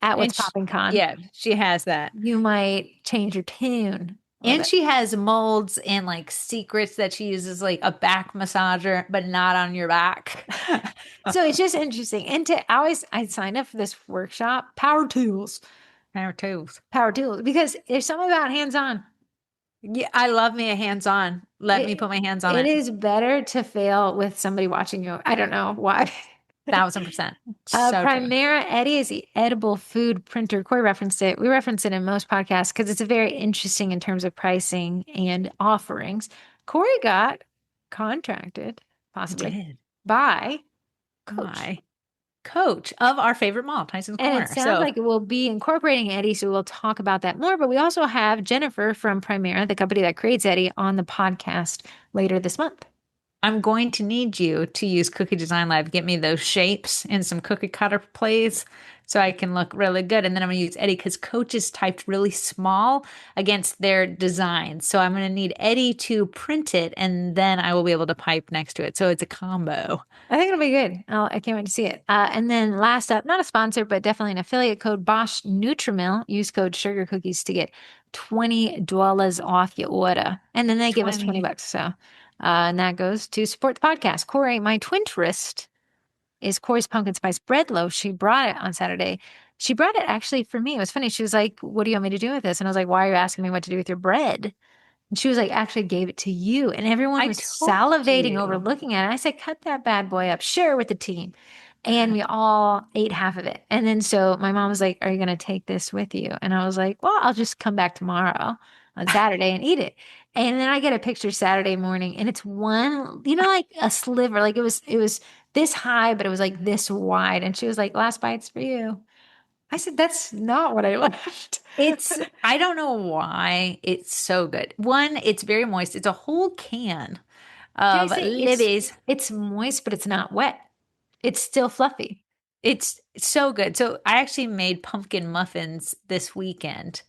at What's And Popping Con, yeah, she has that. you might change your tune a little And bit. she has molds and like secrets that she uses like a back massager, but not on your back. So it's just interesting. And I signed up for this workshop, Her toes. power tools, because there's something about hands-on. Yeah, I love me a hands-on. Let me It, put my hands on it it. is better to fail with somebody watching you. I don't know why. 1000%. So true. Primera Eddie is the edible food printer. Corey referenced it. We reference it in most podcasts because it's a very interesting in terms of pricing and offerings. Corey got contracted, I possibly, did. by Coach. My coach of our favorite mall, Tyson's And it Corner. sounds So like it will be incorporating Eddie, so we'll talk about that more. But we also have Jennifer from Primera, the company that creates Eddie, on the podcast later this month. I'm going to need you to use Cookie Design Lab. Get me those shapes and some cookie cutter plays so I can look really good. And then I'm going to use Eddie because Coach is typed really small against their designs. So I'm going to need Eddie to print it and then I will be able to pipe next to it. So it's a combo. I think it'll be good. I can't wait to see it. And then last up, not a sponsor, but definitely an affiliate code, Bosch Nutrimil. Use code Sugar Cookies to get $20 off your order. And then they give us 20 20. bucks. So, and that goes to support the podcast. Corey, my twinterest is Corey's pumpkin spice bread loaf. She brought it on Saturday. She brought it actually for me. It was funny. She was like, what do you want me to do with this? And I was like, why are you asking me what to do with your bread? And she was like, actually gave it to you. And everyone I was told salivating over you. looking at it. I said, cut that bad boy up, share it with the team. And we all ate half of it. And then so my mom was like, are you going to take this with you? And I was like, well, I'll just come back tomorrow on Saturday and eat it. And then I get a picture Saturday morning and it's one, like a sliver, like it was this high, but it was like this wide. And she was like, last bite's for you. I said, that's not what I left. I don't know why it's so good. One, it's very moist. It's a whole can Can I of say Libby's. it's moist, but it's not wet. It's still fluffy. It's so good. So I actually made pumpkin muffins this weekend.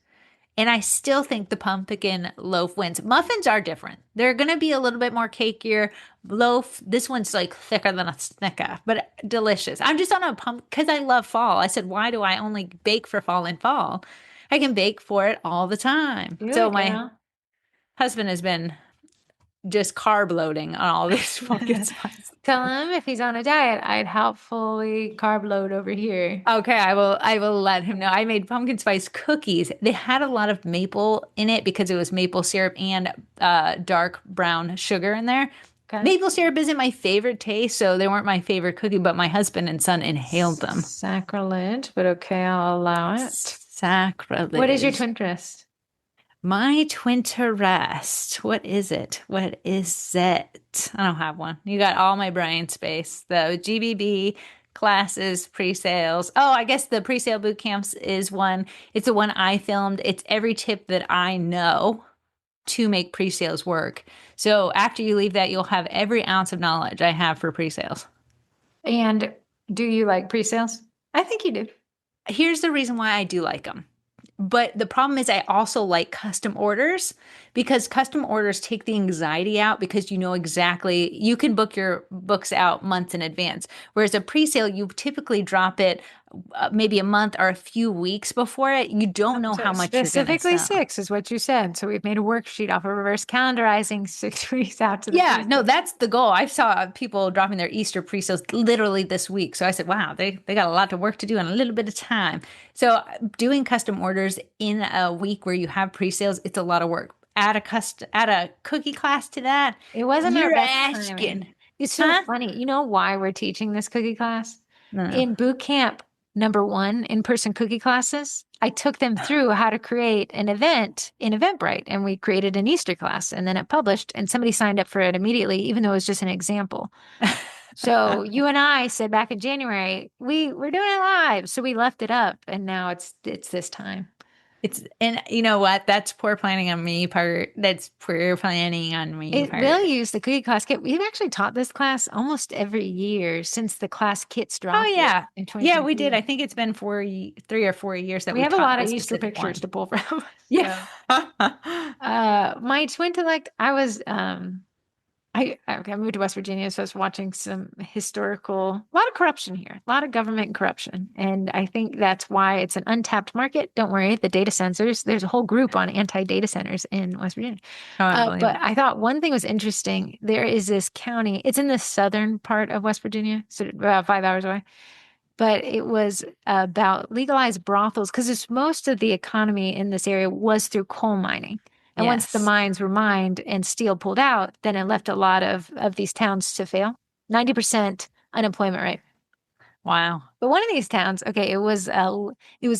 And I still think the pumpkin loaf wins. Muffins are different. They're going to be a little bit more cakier. Loaf, this one's like thicker than a Snicker, but delicious. I'm just on a pump because I love fall. I said, why do I only bake for fall and fall? I can bake for it all the time. Do So it, my gal. husband has been just carb loading on all these pumpkin spice. Tell him if he's on a diet, I'd helpfully carb load over here. Okay, I will let him know. I made pumpkin spice cookies. They had a lot of maple in it because it was maple syrup and dark brown sugar in there. Okay. Maple syrup isn't my favorite taste, so they weren't my favorite cookie, but my husband and son inhaled them. Sacrilege, but okay, I'll allow it. Sacrilege. What is your Twinterest? My Twinterest. What is it? What is it? I don't have one. You got all my brain space. The GBB classes, pre-sales. Oh, I guess the pre-sale boot camps is one. It's the one I filmed. It's every tip that I know to make pre-sales work. So after you leave that, you'll have every ounce of knowledge I have for pre-sales. And do you like pre-sales? I think you do. Here's the reason why I do like them. But the problem is I also like custom orders because custom orders take the anxiety out because you know exactly, you can book your books out months in advance. Whereas a pre-sale, you typically drop it maybe a month or a few weeks before it. You don't know how much you're going to sell. Specifically 6 is what you said. So we've made a worksheet off of reverse calendarizing 6 weeks out to the Yeah, no, that's the goal. I saw people dropping their Easter pre-sales literally this week. So I said, wow, they got a lot of work to do in a little bit of time. So doing custom orders in a week where you have pre-sales, it's a lot of work. Add a cookie class to that. It wasn't You're our best timing. It's so funny. You know why we're teaching this cookie class? No. In Bootcamp #1 in-person cookie classes, I took them through how to create an event in Eventbrite, and we created an Easter class, and then it published, and somebody signed up for it immediately, even though it was just an example. So you and I said back in January, we're doing it live. So we left it up, and now it's this time. And you know what? That's poor planning on me part. That's poor planning on me part. We'll use the cookie class kit. We've actually taught this class almost every year since the class kits dropped. Oh yeah, yeah, we did. I think it's been 3 or 4 years that we have a lot of Easter pictures to pull from. Yeah. My twin intellect, I was I moved to West Virginia, so I was watching some a lot of corruption here, a lot of government corruption. And I think that's why it's an untapped market. Don't worry, the data centers, there's a whole group on anti-data centers in West Virginia. But I thought one thing was interesting. There is this county, it's in the southern part of West Virginia, so about 5 hours away. But it was about legalized brothels because most of the economy in this area was through coal mining. And once the mines were mined and steel pulled out, then it left a lot of these towns to fail. 90% unemployment rate. Wow. But one of these towns, okay, it was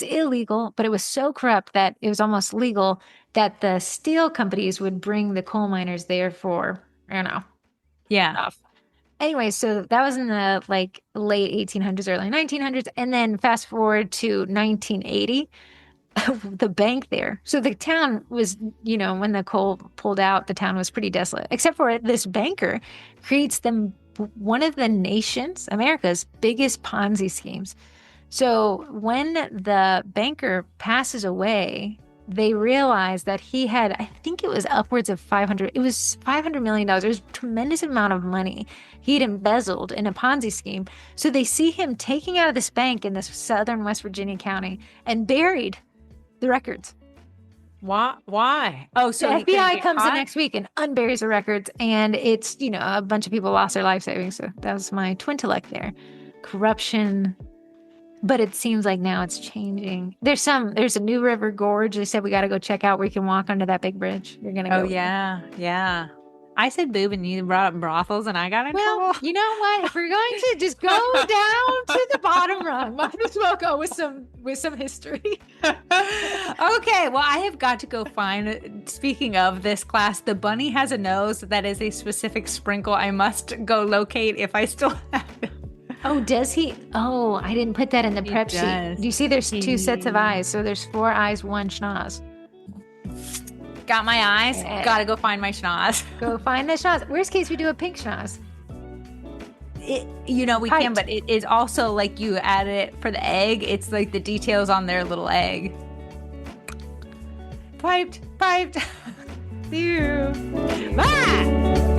illegal, but it was so corrupt that it was almost legal that the steel companies would bring the coal miners there for, I don't know. Yeah. Stuff. Anyway, so that was in the late 1800s, early 1900s. And then fast forward to 1980. The bank there. So the town was, when the coal pulled out, the town was pretty desolate, except for this banker creates them one of the nation's, America's biggest Ponzi schemes. So when the banker passes away, they realize that he had, I think it was upwards of $500 million. It was a tremendous amount of money he'd embezzled in a Ponzi scheme. So they see him taking out of this bank in this southern West Virginia county and buried the records. Why? Oh, so the FBI comes in next week and unburies the records, and it's, a bunch of people lost their life savings. So that was my twin intellect there. Corruption. But it seems like now it's changing. There's a New River Gorge. They said we got to go check out where you can walk under that big bridge. You're going to go. Oh, yeah. Yeah. I said boob and you brought up brothels and I got in trouble. You know what? If we're going to just go down to the bottom rung, might as well go with some history. Okay, well, I have got to go find, speaking of this class, the bunny has a nose that is a specific sprinkle I must go locate if I still have it. Oh, does he? Oh, I didn't put that in the prep sheet. Do you see there's 2 sets of eyes? So there's 4 eyes, 1 schnoz. Got my eyes. Gotta go find my schnoz. Go find the schnoz. Worst case, we do a pink schnoz. We can, but it is also like you add it for the egg. It's like the details on their little egg. Piped. See you. Bye.